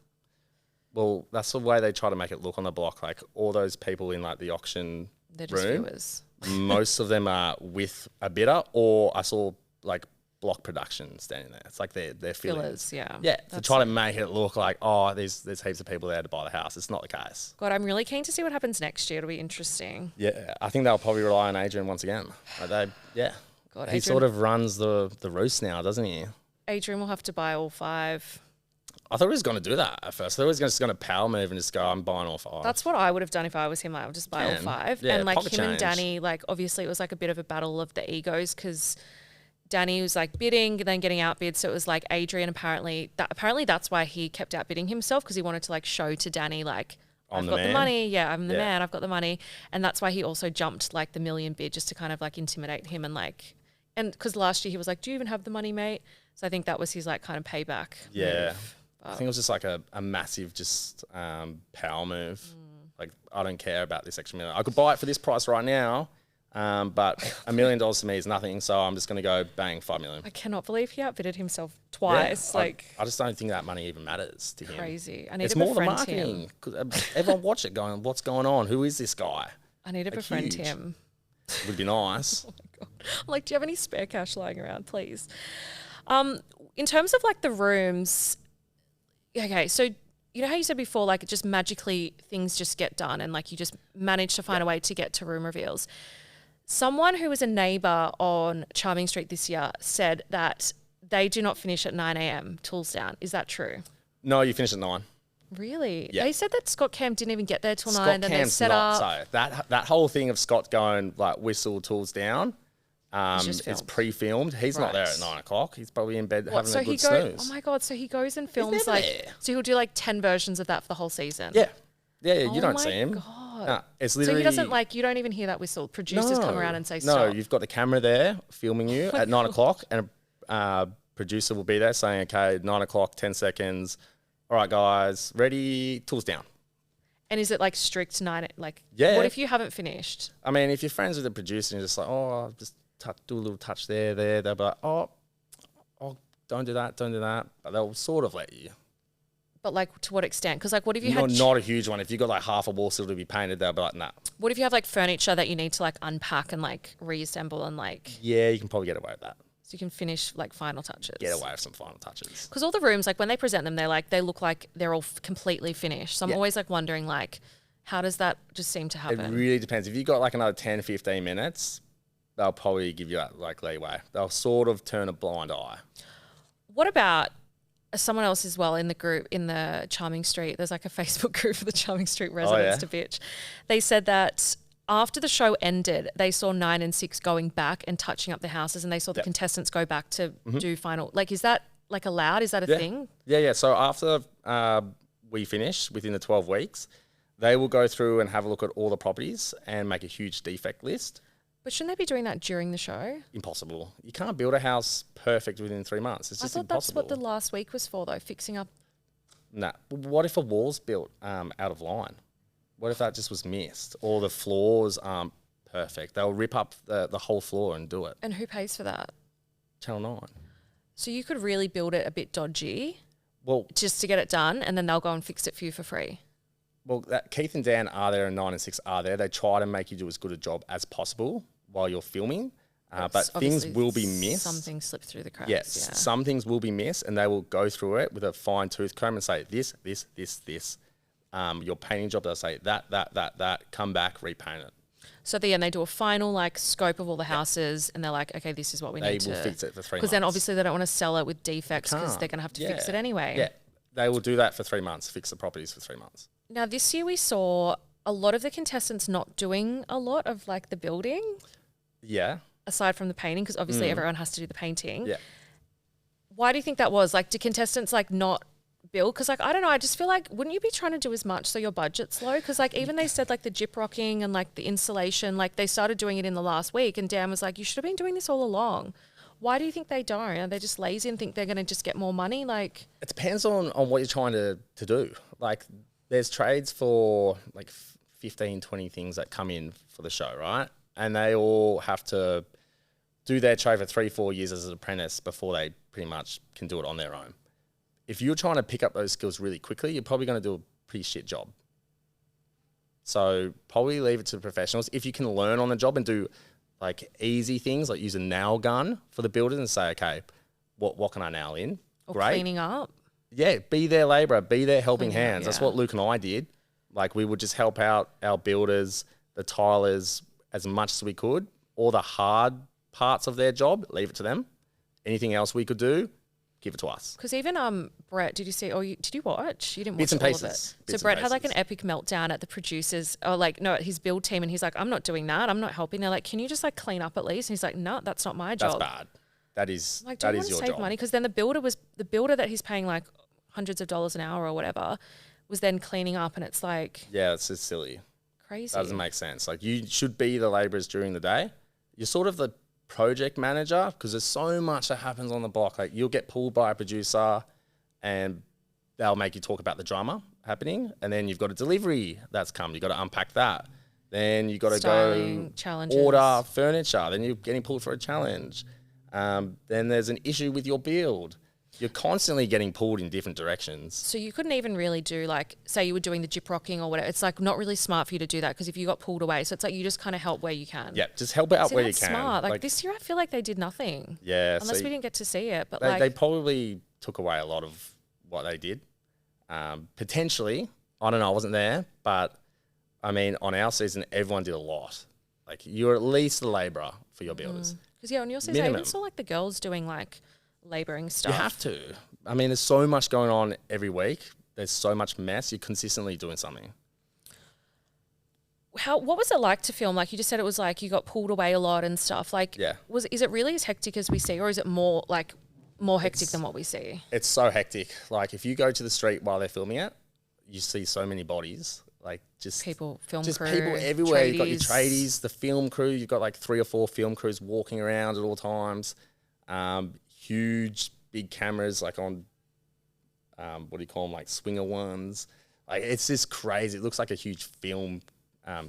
Speaker 2: Well, that's the way they try to make it look on the block. Like, all those people in like the auction
Speaker 1: They're just
Speaker 2: room,
Speaker 1: viewers.
Speaker 2: most of them are with a bidder, or I saw like block production standing there. It's like they're
Speaker 1: Fillers, yeah.
Speaker 2: Yeah, to try to make it look like, oh, there's heaps of people there to buy the house. It's not the case.
Speaker 1: God, I'm really keen to see what happens next year. It'll be interesting.
Speaker 2: Yeah, I think they'll probably rely on Adrian once again. Like
Speaker 1: God,
Speaker 2: he sort of runs the roost now, doesn't he?
Speaker 1: Adrian will have to buy all 5.
Speaker 2: I thought he was going to do that at first. I thought he was just going to power move and just go, I'm buying all 5.
Speaker 1: That's what I would have done if I was him. Like, I would just buy all 5.
Speaker 2: Yeah,
Speaker 1: and like him
Speaker 2: pocket
Speaker 1: and
Speaker 2: change.
Speaker 1: Danny, like obviously it was like a bit of a battle of the egos because Danny was like bidding and then getting outbid. So it was like Adrian apparently that's why he kept outbidding himself, because he wanted to like show to Danny like, I've got the money. Yeah, I'm the man. I've got the money. And that's why he also jumped like the million bid, just to kind of like intimidate him and because last year he was like, do you even have the money, mate? So I think that was his like kind of payback.
Speaker 2: Yeah.
Speaker 1: move.
Speaker 2: I think it was just like a massive just power move. Like, I don't care about this extra million. I could buy it for this price right now, but $1 million to me is nothing. So I'm just going to go bang, 5 million.
Speaker 1: I cannot believe he outbidded himself twice.
Speaker 2: Yeah,
Speaker 1: like
Speaker 2: I just don't think that money even matters to him.
Speaker 1: crazy. I need
Speaker 2: It's
Speaker 1: to
Speaker 2: more the
Speaker 1: befriend
Speaker 2: marketing.
Speaker 1: him.
Speaker 2: 'Cause, everyone watch it going, what's going on? Who is this guy?
Speaker 1: I need to befriend
Speaker 2: huge.
Speaker 1: him.
Speaker 2: Would be nice.
Speaker 1: I'm like, do you have any spare cash lying around, please? In terms of like the rooms, okay, so you know how you said before, like it just magically things just get done and like you just manage to find a way to get to room reveals. Someone who was a neighbour on Charming Street this year said that they do not finish at 9 a.m. tools down. Is that true?
Speaker 2: No, you finish at 9.
Speaker 1: Really?
Speaker 2: Yeah.
Speaker 1: They said that Scott Cam didn't even get there till 9.
Speaker 2: Scott
Speaker 1: And they
Speaker 2: Cam's
Speaker 1: set
Speaker 2: not
Speaker 1: up.
Speaker 2: so. That whole thing of Scott going like whistle tools down,
Speaker 1: just
Speaker 2: it's
Speaker 1: filmed.
Speaker 2: pre-filmed. He's not there
Speaker 1: Right.
Speaker 2: at 9 o'clock. He's probably in bed
Speaker 1: What,
Speaker 2: having
Speaker 1: so
Speaker 2: a
Speaker 1: he
Speaker 2: good
Speaker 1: goes,
Speaker 2: snooze.
Speaker 1: oh my God, so he goes and films
Speaker 2: never
Speaker 1: like,
Speaker 2: there.
Speaker 1: so he'll do like 10 versions of that for the whole season.
Speaker 2: Yeah, you
Speaker 1: Oh
Speaker 2: don't
Speaker 1: my
Speaker 2: see him.
Speaker 1: God.
Speaker 2: Nah, it's
Speaker 1: So
Speaker 2: literally.
Speaker 1: he doesn't like, you don't even hear that whistle. Producers come around and say stop.
Speaker 2: No, you've got the camera there filming you at 9 o'clock, and a producer will be there saying, okay, 9 o'clock, 10 seconds. All right, guys, ready, tools down.
Speaker 1: And is it like strict 9? Like,
Speaker 2: Yeah.
Speaker 1: what if you haven't finished?
Speaker 2: I mean, if you're friends with the producer and you're just like, oh, I'll just do a little touch there, they'll be like, oh, don't do that. But they'll sort of let you.
Speaker 1: But like, to what extent? Because like, what if you
Speaker 2: Not a huge one. If you got like half a wall still to be painted, they'll be like, nah.
Speaker 1: What if you have like furniture that you need to like unpack and like reassemble and like...
Speaker 2: Yeah, you can probably get away with that.
Speaker 1: So you can finish like final touches.
Speaker 2: Get away with some final touches.
Speaker 1: Because all the rooms, like when they present them, they look like they're all completely finished. So I'm always like wondering like, how does that just seem to happen?
Speaker 2: It really depends. If you got like another 10, 15 minutes, they'll probably give you that like leeway. They'll sort of turn a blind eye.
Speaker 1: What about someone else as well in the group, in the Charming Street? There's like a Facebook group for the Charming Street residents to bitch. They said that after the show ended, they saw 9 and 6 going back and touching up the houses, and they saw the contestants go back to do final. Like, is that like allowed? Is that a thing?
Speaker 2: Yeah. So after we finish within the 12 weeks, they will go through and have a look at all the properties and make a huge defect list.
Speaker 1: But shouldn't they be doing that during the show?
Speaker 2: Impossible. You can't build a house perfect within 3 months. It's just impossible.
Speaker 1: I thought that's what the last week was for, though, fixing up.
Speaker 2: Nah. What if a wall's built out of line? What if that just was missed? Or the floors aren't perfect? They'll rip up the whole floor and do it.
Speaker 1: And who pays for that?
Speaker 2: Channel 9.
Speaker 1: So you could really build it a bit dodgy,
Speaker 2: well,
Speaker 1: just to get it done, and then they'll go and fix it for you for free.
Speaker 2: Well, Keith and Dan are there, and 9 and 6 are there. They try to make you do as good a job as possible while you're filming, but things will be missed.
Speaker 1: Some things slip through the cracks.
Speaker 2: Yes, some things will be missed, and they will go through it with a fine tooth comb and say this. Your painting job, they'll say that. Come back, repaint it.
Speaker 1: So at the end, they do a final like scope of all the houses, and they're like, okay, this is what we need to.
Speaker 2: They will fix it for 3 months.
Speaker 1: Because then obviously they don't want to sell it with defects because they're going to have to fix it anyway.
Speaker 2: Yeah, they will do that for 3 months, fix the properties for 3 months.
Speaker 1: Now, this year we saw a lot of the contestants not doing a lot of like the building.
Speaker 2: Yeah.
Speaker 1: Aside from the painting, because obviously everyone has to do the painting.
Speaker 2: Yeah.
Speaker 1: Why do you think that was? Like, do contestants like not build? Because like, I don't know, I just feel like, wouldn't you be trying to do as much so your budget's low? Because like, even they said like the gyp rocking and like the insulation, like they started doing it in the last week, and Dan was like, you should have been doing this all along. Why do you think they don't? Are they just lazy and think they're going to just get more money? Like,
Speaker 2: it depends on what you're trying to do. Like, there's trades for like 15, 20 things that come in for the show, right? And they all have to do their trade for 3-4 years as an apprentice before they pretty much can do it on their own. If you're trying to pick up those skills really quickly, you're probably going to do a pretty shit job. So probably leave it to the professionals. If you can learn on the job and do like easy things, like use a nail gun for the builders and say, okay, what can I nail in?
Speaker 1: or
Speaker 2: Great.
Speaker 1: cleaning up.
Speaker 2: Yeah, be their labourer, be their helping
Speaker 1: Cleaning up,
Speaker 2: hands. That's
Speaker 1: yeah.
Speaker 2: what Luke and I did. Like, we would just help out our builders, the tilers, as much as we could. All the hard parts of their job, leave it to them. Anything else we could do, give it to us.
Speaker 1: Because even Brett, did you see? Or did you watch? You didn't watch
Speaker 2: Bits and
Speaker 1: all
Speaker 2: pieces.
Speaker 1: of it.
Speaker 2: Bits
Speaker 1: So Brett
Speaker 2: and
Speaker 1: had like an
Speaker 2: pieces.
Speaker 1: epic meltdown at the producers, or like no, his build team, and he's like, "I'm not doing that. I'm not helping." They're like, "Can you just like clean up at least?" And he's like, "No, that's not my job."
Speaker 2: That's bad. That is
Speaker 1: Like, do
Speaker 2: that
Speaker 1: you
Speaker 2: is
Speaker 1: want
Speaker 2: your
Speaker 1: to save
Speaker 2: job.
Speaker 1: money? Because then the builder that he's paying like hundreds of dollars an hour or whatever was then cleaning up, and it's like
Speaker 2: Yeah, it's just silly.
Speaker 1: crazy.
Speaker 2: That doesn't make sense. Like, you should be the labourers during the day. You're sort of the project manager, because there's so much that happens on the block. Like, you'll get pulled by a producer and they'll make you talk about the drama happening, and then you've got a delivery that's come. You've got to unpack that. Then you've got to
Speaker 1: Styling,
Speaker 2: go
Speaker 1: challenges.
Speaker 2: order furniture. Then you're getting pulled for a challenge. Then there's an issue with your build. You're constantly getting pulled in different directions.
Speaker 1: So you couldn't even really do like, say you were doing the gyp rocking or whatever. It's like not really smart for you to do that because if you got pulled away, so it's like you just kind of help where you can.
Speaker 2: Yeah, just help out
Speaker 1: See,
Speaker 2: where you
Speaker 1: that's
Speaker 2: can.
Speaker 1: smart. Like this year, I feel like they did nothing.
Speaker 2: Yeah,
Speaker 1: Unless
Speaker 2: so
Speaker 1: we didn't get to see it, but
Speaker 2: they probably took away a lot of what they did. Potentially, I don't know, I wasn't there, but I mean, on our season, everyone did a lot. Like, you're at least the labourer for your builders.
Speaker 1: Because on your season, I
Speaker 2: Minimum.
Speaker 1: even saw like the girls doing like labouring stuff.
Speaker 2: You have to. I mean, there's so much going on every week. There's so much mess. You're consistently doing something.
Speaker 1: What was it like to film? Like you just said, it was like you got pulled away a lot and stuff. Like,
Speaker 2: Yeah.
Speaker 1: Is it really as hectic as we see, or is it more hectic than what we see?
Speaker 2: It's so hectic. Like, if you go to the street while they're filming it, you see so many bodies. like just
Speaker 1: People, film
Speaker 2: just
Speaker 1: crew,
Speaker 2: people everywhere. You've got your
Speaker 1: tradies.
Speaker 2: tradies, the film crew. You've got like 3 or 4 film crews walking around at all times. Huge, big cameras like on, what do you call them? Like swinger ones. Like it's just crazy. It looks like a huge film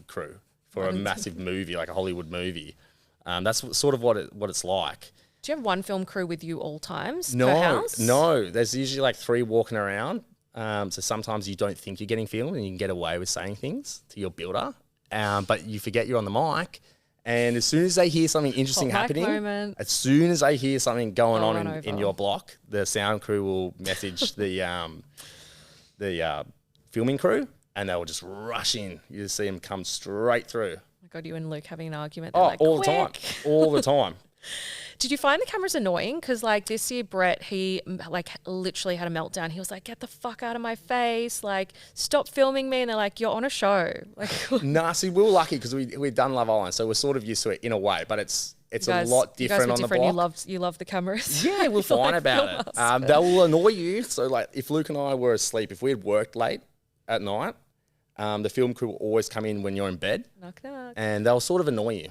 Speaker 2: crew for a massive movie, like a Hollywood movie. That's sort of what it's like.
Speaker 1: Do you have one film crew with you all times per
Speaker 2: No,
Speaker 1: house?
Speaker 2: no. There's usually like 3 walking around. So sometimes you don't think you're getting filmed and you can get away with saying things to your builder. But you forget you're on the mic. And as soon as they hear something interesting happening, as soon as they hear something going on in your block, the sound crew will message the filming crew and they will just rush in. You just see them come straight through.
Speaker 1: Oh my God, you and Luke having an argument.
Speaker 2: Oh,
Speaker 1: like,
Speaker 2: all the time. All the time.
Speaker 1: Did you find the cameras annoying? Because like this year, Brett, he like literally had a meltdown. He was like, "Get the fuck out of my face! Like, stop filming me!" And they're like, "You're on a show." Like,
Speaker 2: nah, see, we were lucky because we'd done Love Island, so we're sort of used to it in a way. But it's a lot different on the block.
Speaker 1: You love the cameras.
Speaker 2: Yeah, we're fine about it. They will annoy you. So like, if Luke and I were asleep, if we had worked late at night, the film crew will always come in when you're in bed,
Speaker 1: knock knock,
Speaker 2: and they'll sort of annoy you,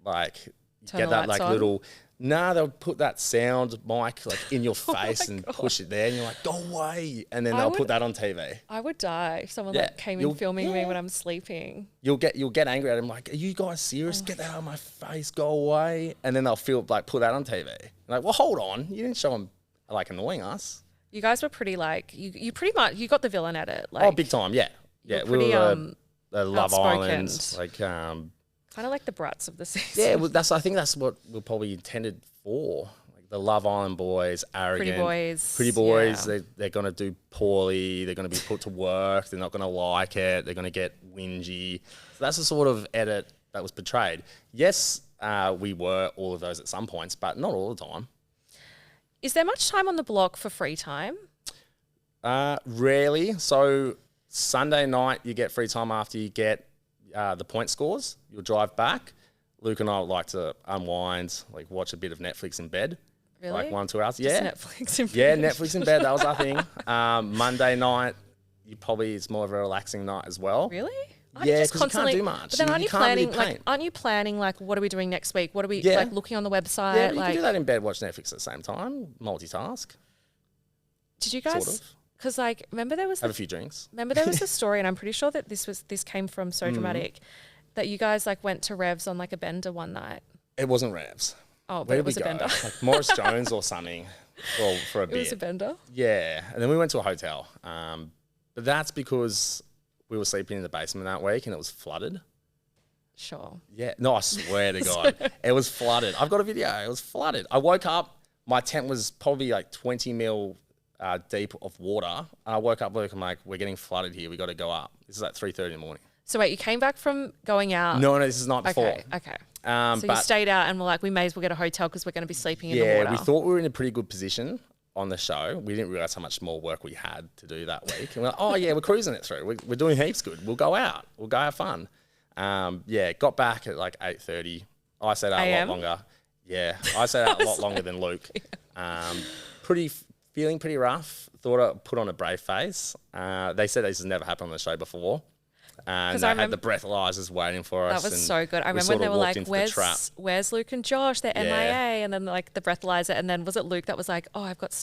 Speaker 2: like.
Speaker 1: Turn
Speaker 2: get that like
Speaker 1: on.
Speaker 2: little they'll put that sound mic like in your face and push it there and you're like, go away, and then they'll put that on TV.
Speaker 1: I would die if someone like came in filming me when I'm sleeping.
Speaker 2: You'll get angry at them like, are you guys serious? Get that out of my face, go away. And then they'll put that on TV. Like, well, hold on, you didn't show them like annoying us.
Speaker 1: You guys were pretty like you pretty much you got the villain at it. Like,
Speaker 2: big time, yeah.
Speaker 1: We
Speaker 2: We
Speaker 1: were
Speaker 2: the Love Island, like
Speaker 1: kind of like the brats of the season.
Speaker 2: yeah, well, I think that's what we're probably intended for. Like the Love Island boys, arrogant, pretty boys.
Speaker 1: Yeah.
Speaker 2: They're gonna do poorly. They're gonna be put to work. They're not gonna like it. They're gonna get whingy. So that's the sort of edit that was portrayed. Yes, we were all of those at some points, but not all the time.
Speaker 1: Is there much time on the block for free time?
Speaker 2: Rarely. So Sunday night, you get free time after you get the point scores. You'll drive back. Luke and I would like to unwind, like watch a bit of Netflix in bed.
Speaker 1: Really?
Speaker 2: Like 1 2 hours.
Speaker 1: Just
Speaker 2: Yeah.
Speaker 1: Netflix in bed.
Speaker 2: Yeah, Netflix in bed. That was our thing. Monday night, it's more of a relaxing night as well.
Speaker 1: Really?
Speaker 2: Yeah, because you can't do much.
Speaker 1: But then aren't you
Speaker 2: can't really
Speaker 1: planning like
Speaker 2: paint.
Speaker 1: aren't you planning like what are we doing next week? What are we like looking on the website?
Speaker 2: Yeah, you
Speaker 1: like
Speaker 2: can do that in bed, watch Netflix at the same time, multitask.
Speaker 1: Did you guys?
Speaker 2: Sort of.
Speaker 1: Because like remember there was
Speaker 2: Have a few drinks.
Speaker 1: Remember there was the story, and I'm pretty sure that this came from So Dramatic, that you guys like went to Revs on like a bender one night.
Speaker 2: It wasn't Revs.
Speaker 1: Oh, but
Speaker 2: Where
Speaker 1: it
Speaker 2: did
Speaker 1: was
Speaker 2: we
Speaker 1: a
Speaker 2: go?
Speaker 1: bender.
Speaker 2: Like Morris Jones or something for a bit.
Speaker 1: It was a bender.
Speaker 2: Yeah, and then we went to a hotel. But that's because we were sleeping in the basement that week and it was flooded.
Speaker 1: Sure.
Speaker 2: Yeah, no, I swear to God, it was flooded. I've got a video. It was flooded. I woke up, my tent was probably like 20 mil deep of water. I woke up, Luke, I'm like, we're getting flooded here. We got to go up. This is at 3:30 in the morning.
Speaker 1: So wait, you came back from going out?
Speaker 2: No, this is not before.
Speaker 1: Okay.
Speaker 2: So
Speaker 1: you stayed out and we're like, we may as well get a hotel because we're going to be sleeping in the water.
Speaker 2: Yeah, we thought we were in a pretty good position on the show. We didn't realize how much more work we had to do that week. And we're like, oh yeah, we're cruising it through. We're doing heaps good. We'll go out. We'll go have fun. Got back at like 8:30. I stayed out a lot longer. Yeah, I stayed out a lot longer than Luke. Feeling pretty rough. Thought I'd put on a brave face. They said this has never happened on the show before. And they had the breathalyzers waiting for us.
Speaker 1: That was so good. I remember when they were like, where's Luke and Josh? They're MIA. And then like the breathalyzer. And then was it Luke that was like, oh, I've got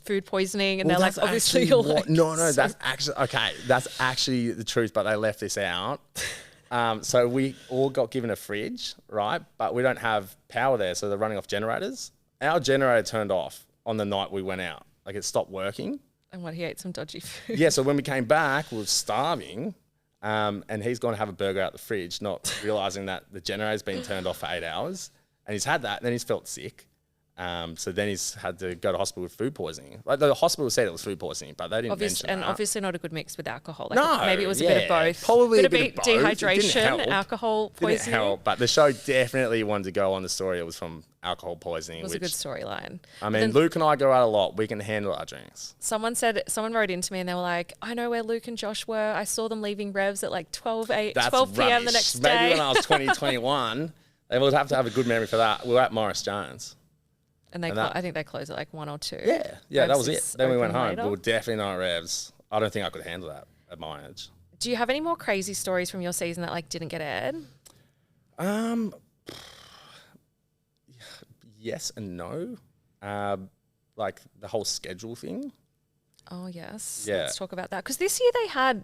Speaker 1: food poisoning. And they're like, obviously you're like.
Speaker 2: No, that's actually, okay. That's actually the truth. But they left this out. So we all got given a fridge, right? But we don't have power there. So they're running off generators. Our generator turned off on the night we went out. Like it stopped working.
Speaker 1: And what, he ate some dodgy food?
Speaker 2: Yeah. So when we came back, we were starving. And he's gone to have a burger out the fridge, not realizing that the generator's been turned off for 8 hours. And he's had that, and then he's felt sick. So then he's had to go to hospital with food poisoning. Like the hospital said it was food poisoning, but they didn't mention that.
Speaker 1: Obviously not a good mix with alcohol. Like
Speaker 2: no,
Speaker 1: maybe it was a bit of both.
Speaker 2: Probably a bit of both.
Speaker 1: Dehydration, alcohol poisoning.
Speaker 2: Didn't help, but the show definitely wanted to go on the story. It was from alcohol poisoning.
Speaker 1: It was a good storyline.
Speaker 2: I mean, Luke and I go out a lot. We can handle our drinks.
Speaker 1: Someone wrote into me and they were like, I know where Luke and Josh were. I saw them leaving Revs at like 12 p.m. the next day.
Speaker 2: Maybe when I was 21, they would have to have a good memory for that. We were at Morris Jones.
Speaker 1: And I think they closed at like 1 or 2.
Speaker 2: Yeah, that was it. Then we went home.
Speaker 1: Later.
Speaker 2: We were definitely not at Revs. I don't think I could handle that at my age.
Speaker 1: Do you have any more crazy stories from your season that like didn't get aired?
Speaker 2: Yes and no. Like the whole schedule thing.
Speaker 1: Oh yes.
Speaker 2: Yeah.
Speaker 1: Let's talk about that. Because this year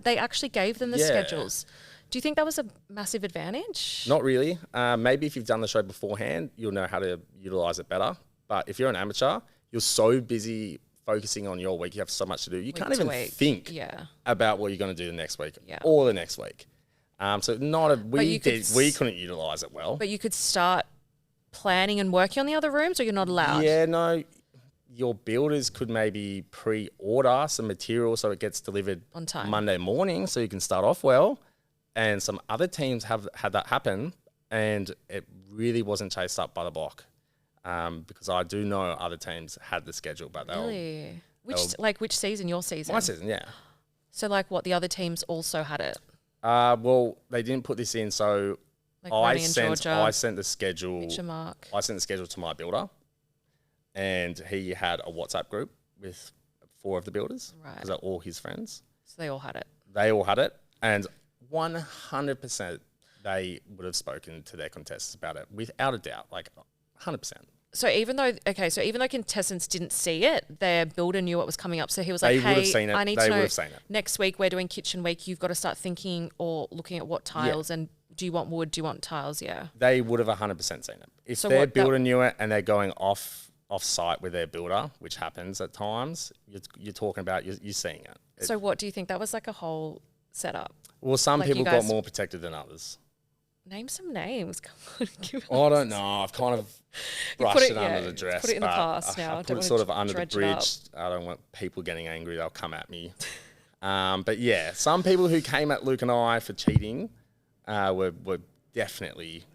Speaker 1: they actually gave them the schedules. Do you think that was a massive advantage?
Speaker 2: Not really. Maybe if you've done the show beforehand, you'll know how to utilize it better. But if you're an amateur, you're so busy focusing on your week, you have so much to do. You can't even think about what you're going to do the next week or the next week. So we couldn't utilize it well.
Speaker 1: But you could start planning and working on the other rooms, or you're not allowed?
Speaker 2: Yeah, no. Your builders could maybe pre-order some material so it gets delivered
Speaker 1: on time
Speaker 2: Monday morning, so you can start off well. And some other teams have had that happen, and it really wasn't chased up by the block. Because I do know other teams had the schedule, but
Speaker 1: really, which season? Your season?
Speaker 2: My season, yeah.
Speaker 1: So like, what, the other teams also had it?
Speaker 2: Well, they didn't put this in, so
Speaker 1: like
Speaker 2: I sent the schedule.
Speaker 1: Mark.
Speaker 2: I sent the schedule to my builder, and he had a WhatsApp group with 4 of the builders, right? Because they're all his friends.
Speaker 1: So they all had it.
Speaker 2: They all had it, and 100% they would have spoken to their contestants about it without a doubt, like 100%.
Speaker 1: So even though contestants didn't see it, their builder knew what was coming up. So he was like,
Speaker 2: "Hey,
Speaker 1: I need to know next week we're doing kitchen week. You've got to start thinking or looking at what tiles and do you want wood? Do you want tiles? Yeah."
Speaker 2: They would have 100% seen it. If their builder knew it and they're going off site with their builder, which happens at times, you're talking about you're seeing it.
Speaker 1: So what do you think? That was like a whole setup.
Speaker 2: Well, some people got more protected than others.
Speaker 1: Name some names. Come on,
Speaker 2: I don't know. I've kind of brushed it under the dress.
Speaker 1: Put it in the past now.
Speaker 2: I put it sort of under the bridge. I don't want people getting angry. They'll come at me. But yeah, some people who came at Luke and I for cheating were definitely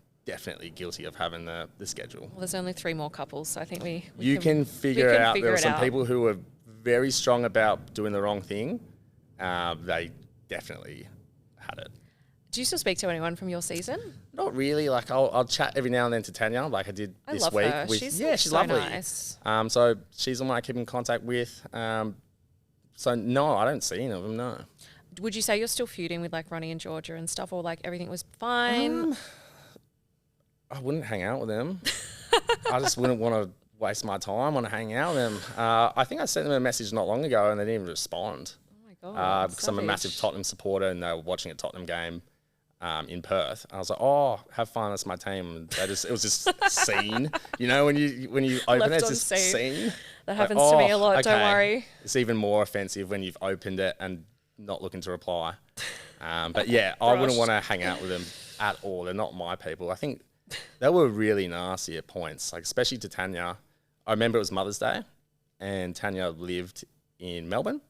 Speaker 2: guilty of having the schedule.
Speaker 1: Well, there's only 3 more couples, so I think we
Speaker 2: can figure it out. There were some people who were very strong about doing the wrong thing. They definitely had it.
Speaker 1: Do you still speak to anyone from your season?
Speaker 2: Not really. Like I'll chat every now and then to Tanya, like I did this week.
Speaker 1: Her. She's so
Speaker 2: lovely.
Speaker 1: Nice.
Speaker 2: So she's the one I keep in contact with. So no, I don't see any of them. No.
Speaker 1: Would you say you're still feuding with like Ronnie and Georgia and stuff, or like everything was fine?
Speaker 2: I wouldn't hang out with them. I just wouldn't want to waste my time on hanging out with them. I think I sent them a message not long ago and they didn't even respond.
Speaker 1: Oh my God.
Speaker 2: Because I'm a massive Tottenham supporter and they were watching a Tottenham game in Perth. I was like, oh, have fun, that's my team. And it was just scene. You know, when you open it, it's just scene.
Speaker 1: That happens to me a lot, don't worry.
Speaker 2: It's even more offensive when you've opened it and not looking to reply. But yeah, I wouldn't want to hang out with them at all. They're not my people. I think they were really nasty at points, like especially to Tanya. I remember it was Mother's Day and Tanya lived in Melbourne,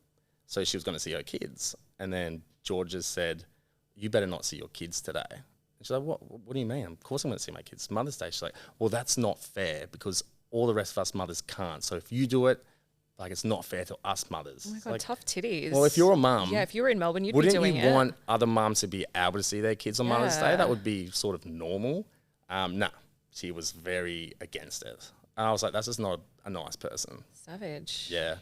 Speaker 2: so she was going to see her kids. And then Georgia said, you better not see your kids today. And she's like, what do you mean? Of course I'm going to see my kids. It's Mother's Day. She's like, well, that's not fair because all the rest of us mothers can't. So if you do it, like it's not fair to us mothers.
Speaker 1: Oh my God,
Speaker 2: like,
Speaker 1: tough titties.
Speaker 2: Well, if you're a mum.
Speaker 1: Yeah, if you were in Melbourne, you'd be doing it.
Speaker 2: Wouldn't you want other mums to be able to see their kids on Mother's Day? That would be sort of normal. No, she was very against it. And I was like, that's just not a nice person.
Speaker 1: Savage.
Speaker 2: Yeah.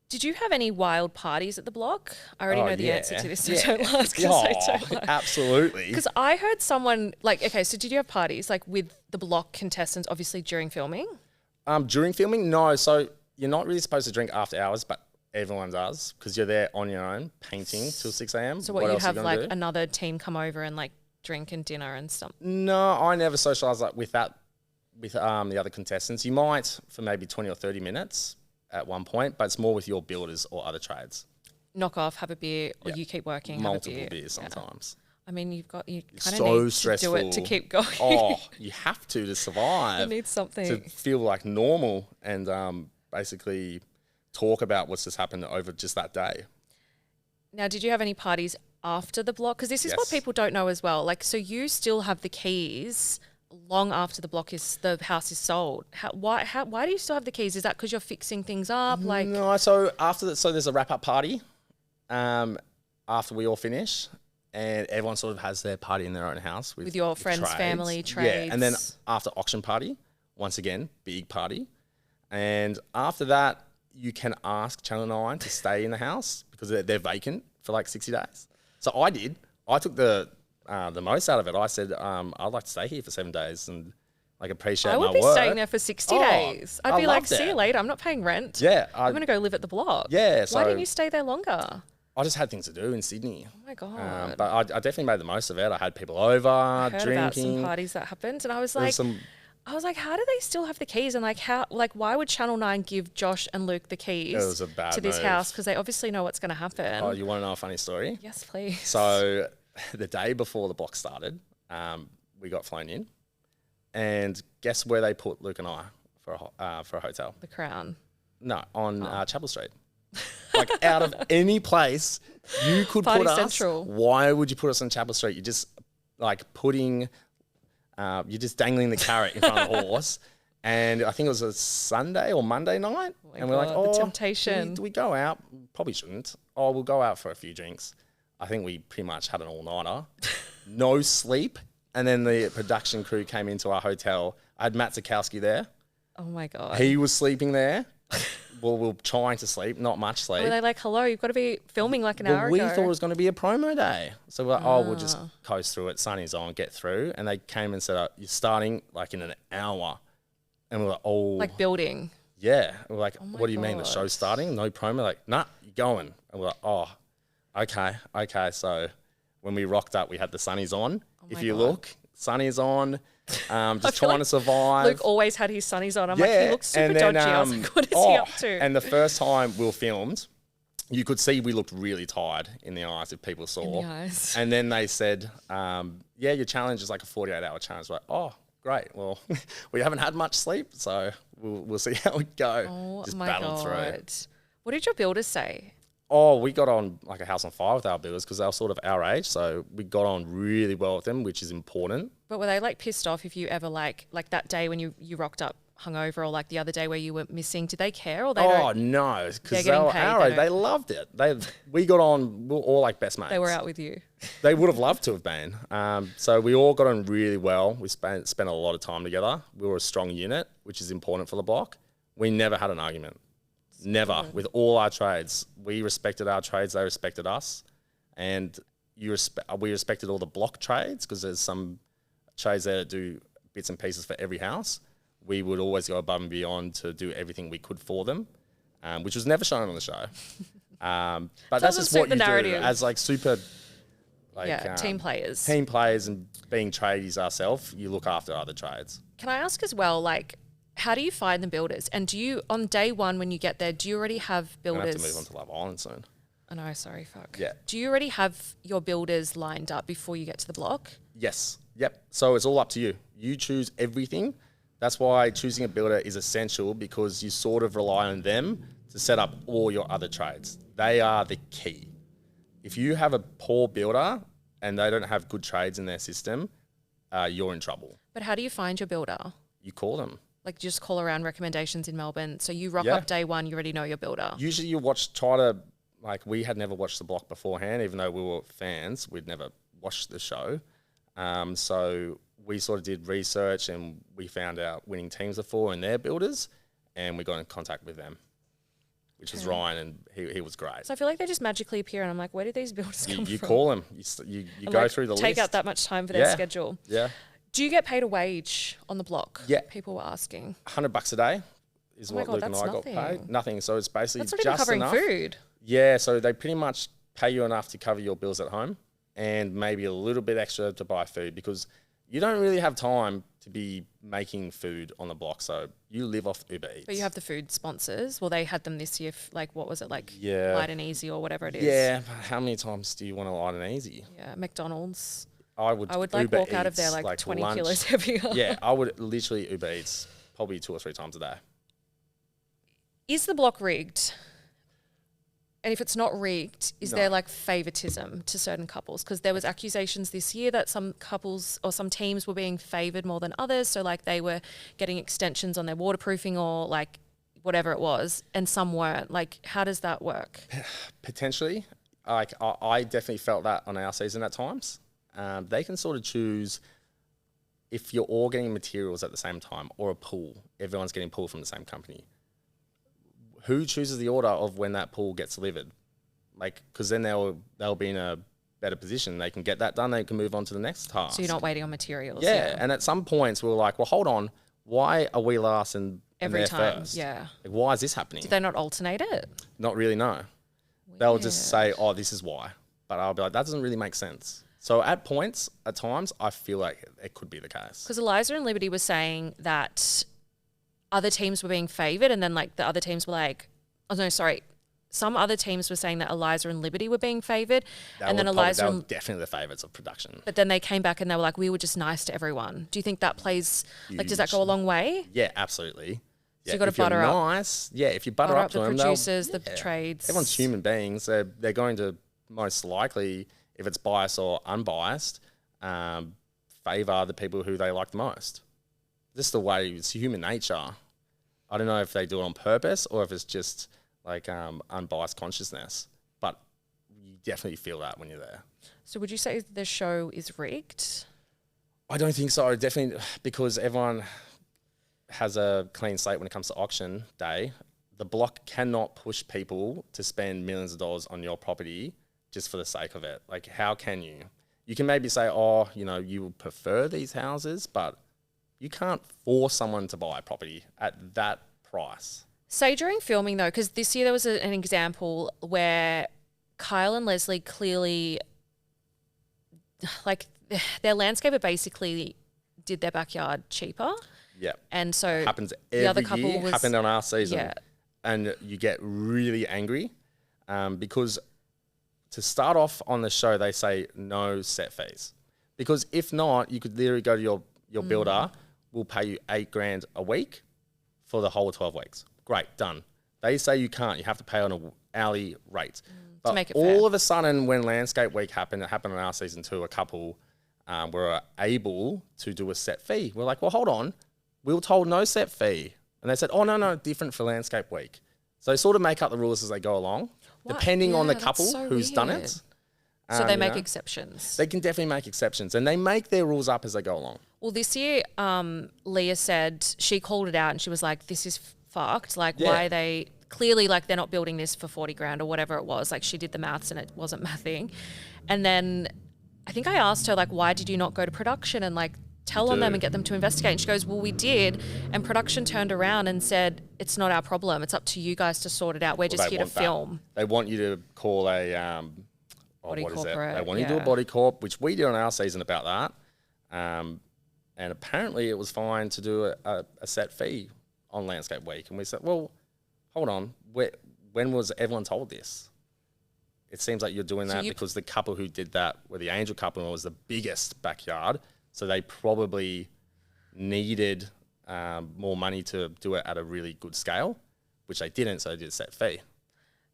Speaker 1: Did you have any wild parties at the block? I already know the answer to this, so don't ask because I don't know.
Speaker 2: Absolutely.
Speaker 1: Because I heard someone, like, okay, so did you have parties, like, with the block contestants, obviously, during filming?
Speaker 2: During filming, no. So you're not really supposed to drink after hours, but everyone does because you're there on your own, painting till 6 a.m.
Speaker 1: So what you have, like, another team come over and, like, drink and dinner and stuff?
Speaker 2: No, I never socialised, like, with the other contestants. You might for maybe 20 or 30 minutes at one point, but it's more with your builders or other trades.
Speaker 1: Knock off, have a beer, or you keep working,
Speaker 2: multiple
Speaker 1: have a beer.
Speaker 2: Beers sometimes.
Speaker 1: I mean, you kind of need to do it to keep going.
Speaker 2: Oh, you have to survive.
Speaker 1: You need something.
Speaker 2: To feel like normal and basically talk about what's just happened over just that day.
Speaker 1: Now, did you have any parties after the block? Because this is what people don't know as well. Like, so you still have the keys long after the house is sold. Why do you still have the keys? Is that because you're fixing things up? Like
Speaker 2: no, so there's a wrap up party after we all finish, and everyone sort of has their party in their own house with your friends, trades.
Speaker 1: Family, trades.
Speaker 2: Yeah, and then after auction party, once again, big party, and after that you can ask Channel 9 to stay in the house because they're vacant for like 60 days. So I did. I took the most out of it. I said, I'd like to stay here for 7 days and like appreciate my work.
Speaker 1: I would be staying there for 60 days. I'd be like, see you later. I'm not paying rent.
Speaker 2: Yeah.
Speaker 1: I'm going to go live at the block.
Speaker 2: Yeah.
Speaker 1: Why didn't you stay there longer?
Speaker 2: I just had things to do in Sydney.
Speaker 1: Oh my God.
Speaker 2: But I definitely made the most of it. I had people over,
Speaker 1: I heard
Speaker 2: drinking.
Speaker 1: about some parties that happened, and I was like, how do they still have the keys? And why would Channel 9 give Josh and Luke the keys to this house? Because they obviously know what's going to happen.
Speaker 2: Oh, you want to know a funny story?
Speaker 1: Yes, please.
Speaker 2: So the day before the block started, we got flown in, and guess where they put Luke and I for a hotel?
Speaker 1: The Crown.
Speaker 2: No, on Chapel Street. Like out of any place you could
Speaker 1: Party
Speaker 2: put
Speaker 1: Central.
Speaker 2: us, why would you put us on Chapel Street? You're just like you're just dangling the carrot in front of a horse. And I think it was a Sunday or Monday night.
Speaker 1: Oh
Speaker 2: and we're like,
Speaker 1: the temptation.
Speaker 2: Do we go out? Probably shouldn't. Oh, we'll go out for a few drinks. I think we pretty much had an all-nighter. No sleep. And then the production crew came into our hotel. I had Matt Zukowski there.
Speaker 1: Oh my God.
Speaker 2: He was sleeping there. Well, we were trying to sleep, not much sleep.
Speaker 1: Were they like, hello, you've got to be filming like an hour ago?
Speaker 2: We thought it was going to be a promo day. So we're like, we'll just coast through it. Sunny's on, get through. And they came and said, you're starting like in an hour. And we're like, oh.
Speaker 1: Like building.
Speaker 2: Yeah. We're like, what do you mean? The
Speaker 1: God.
Speaker 2: show's starting? No promo? Like, nah, you're going. And we're like, oh, okay. So when we rocked up, we had the sunnies on. If you look, sunnies on. Just trying to survive.
Speaker 1: Luke always had his sunnies on. I'm like, he looks super dodgy. I was like, what is he up to?
Speaker 2: And the first time we were filmed, you could see we looked really tired in the eyes if people saw.
Speaker 1: In the eyes.
Speaker 2: And then they said, your challenge is like a 48-hour challenge. We're like, oh, great. Well, we haven't had much sleep, so we'll see how we go.
Speaker 1: Oh,
Speaker 2: just
Speaker 1: my
Speaker 2: battle
Speaker 1: God.
Speaker 2: through.
Speaker 1: What did your builders say?
Speaker 2: Oh, we got on like a house on fire with our builders because they were sort of our age. So we got on really well with them, which is important.
Speaker 1: But were they like pissed off if you ever like that day when you rocked up hungover or like the other day where you were missing? Did they care or they
Speaker 2: Oh, no, because they were our age. They loved it. We got on, we were all like best mates.
Speaker 1: They were out with you.
Speaker 2: They would have loved to have been. So we all got on really well. We spent a lot of time together. We were a strong unit, which is important for the block. We never had an argument. Never. With all our trades. We respected our trades, they respected us. And we respected all the block trades because there's some trades there that do bits and pieces for every house. We would always go above and beyond to do everything we could for them, which was never shown on the show. But that's just what you do as like super
Speaker 1: team players.
Speaker 2: Team players and being tradies ourselves, you look after other trades.
Speaker 1: Can I ask as well, like, how do you find the builders? And do you, on day one when you get there, do you already have builders?
Speaker 2: I'm going to have to move on to Love Island soon.
Speaker 1: I know, sorry, fuck.
Speaker 2: Yeah.
Speaker 1: Do you already have your builders lined up before you get to the block?
Speaker 2: Yes. Yep. So it's all up to you. You choose everything. That's why choosing a builder is essential because you sort of rely on them to set up all your other trades. They are the key. If you have a poor builder and they don't have good trades in their system, you're in trouble.
Speaker 1: But how do you find your builder?
Speaker 2: You call them.
Speaker 1: Like just call around recommendations in Melbourne. So you rock up day one, you already know your builder.
Speaker 2: Usually you we had never watched the block beforehand, even though we were fans, we'd never watched the show. So we sort of did research and we found out winning teams are for and their builders, and we got in contact with them, which was Ryan, and he was great.
Speaker 1: So I feel like they just magically appear, and I'm like, where did these builders come from?
Speaker 2: You call them. You go through the list.
Speaker 1: Take out that much time for their schedule.
Speaker 2: Yeah.
Speaker 1: Do you get paid a wage on the block?
Speaker 2: Yeah.
Speaker 1: People were asking.
Speaker 2: $100 a day is what Luke and I got paid. Nothing. So it's basically
Speaker 1: that's not even covering
Speaker 2: enough.
Speaker 1: Food.
Speaker 2: Yeah. So they pretty much pay you enough to cover your bills at home and maybe a little bit extra to buy food because you don't really have time to be making food on the block. So you live off Uber Eats.
Speaker 1: But you have the food sponsors. Well, they had them this year. What was it like?
Speaker 2: Yeah.
Speaker 1: Light and Easy or whatever it is.
Speaker 2: Yeah. But how many times do you want to Light and Easy?
Speaker 1: Yeah. McDonald's.
Speaker 2: I would
Speaker 1: like
Speaker 2: Uber
Speaker 1: walk out of
Speaker 2: Eats,
Speaker 1: there like 20
Speaker 2: lunch.
Speaker 1: kilos heavier.
Speaker 2: Yeah, I would literally Uber Eats probably 2 or 3 times a day.
Speaker 1: Is the block rigged? And if it's not rigged, is there like favoritism to certain couples? Because there was accusations this year that some couples or some teams were being favored more than others. So like they were getting extensions on their waterproofing or like whatever it was, and some weren't. Like, how does that work?
Speaker 2: Potentially. Like I definitely felt that on our season at times. They can sort of choose if you're all getting materials at the same time or a pool, everyone's getting pulled from the same company. Who chooses the order of when that pool gets delivered? Like, because then they'll be in a better position. They can get that done. They can move on to the next task.
Speaker 1: So you're not waiting on materials.
Speaker 2: Yeah. And at some points we were like, well, hold on. Why are we last and
Speaker 1: Every
Speaker 2: they're
Speaker 1: time.
Speaker 2: first?
Speaker 1: Yeah.
Speaker 2: Like, why is this happening?
Speaker 1: Did they not alternate it?
Speaker 2: Not really, no. They'll just say, oh, this is why. But I'll be like, that doesn't really make sense. So at times, I feel like it could be the case.
Speaker 1: Because Eliza and Liberty were saying that other teams were being favoured, and then like the other teams were like, oh no, sorry. Some other teams were saying that Eliza and Liberty were being favoured, and then Eliza
Speaker 2: they were definitely the favourites of production.
Speaker 1: But then they came back and they were like, we were just nice to everyone. Do you think that plays, like, does that go a long way?
Speaker 2: Yeah, absolutely.
Speaker 1: So you got to butter up.
Speaker 2: Nice, yeah. If you butter up to
Speaker 1: the
Speaker 2: them,
Speaker 1: producers, the trades.
Speaker 2: Everyone's human beings. They're going to most likely, if it's biased or unbiased, favour the people who they like the most. Just the way it's human nature. I don't know if they do it on purpose or if it's just like unbiased consciousness, but you definitely feel that when you're there.
Speaker 1: So would you say the show is rigged?
Speaker 2: I don't think so. Definitely because everyone has a clean slate when it comes to auction day. The block cannot push people to spend millions of dollars on your property just for the sake of it. Like, how can you? You can maybe say, oh, you know, you would prefer these houses, but you can't force someone to buy a property at that price.
Speaker 1: Say during filming though, because this year there was an example where Kyle and Leslie clearly, like, their landscaper basically did their backyard cheaper.
Speaker 2: Yeah.
Speaker 1: And so
Speaker 2: happens
Speaker 1: the other
Speaker 2: every
Speaker 1: couple
Speaker 2: year, happened on our season.
Speaker 1: Yeah.
Speaker 2: And you get really angry because to start off on the show, they say no set fees. Because if not, you could literally go to your builder, we'll pay you $8,000 a week for the whole 12 weeks. Great, done. They say you can't. You have to pay on an hourly rate. But
Speaker 1: to make it
Speaker 2: all
Speaker 1: fair.
Speaker 2: of a sudden, when Landscape Week happened, it happened on our season 2, a couple were able to do a set fee. We're like, well, hold on. We were told no set fee. And they said, oh, no, different for Landscape Week. So they sort of make up the rules as they go along, depending on the couple who's done it.
Speaker 1: So they make exceptions.
Speaker 2: They can definitely make exceptions. And they make their rules up as they go along.
Speaker 1: Well, this year, Leah said she called it out and she was like, this is fucked. Like, why are they clearly, like, they're not building this for 40 grand or whatever it was. Like, she did the maths and it wasn't mathing. And then I think I asked her, like, why did you not go to production and, like, tell on them and get them to investigate? And she goes, well, we did. And production turned around and said, it's not our problem. It's up to you guys to sort it out. We're just here to film.
Speaker 2: They want you to call a...
Speaker 1: body
Speaker 2: what
Speaker 1: corporate.
Speaker 2: Is it? They want you to do a body corp, which we did on our season about that. And apparently it was fine to do a set fee on Landscape Week. And we said, well, hold on. When was everyone told this? It seems like you're doing that because the couple who did that were the Angel couple and it was the biggest backyard. So they probably needed more money to do it at a really good scale, which they didn't. So they did a set fee.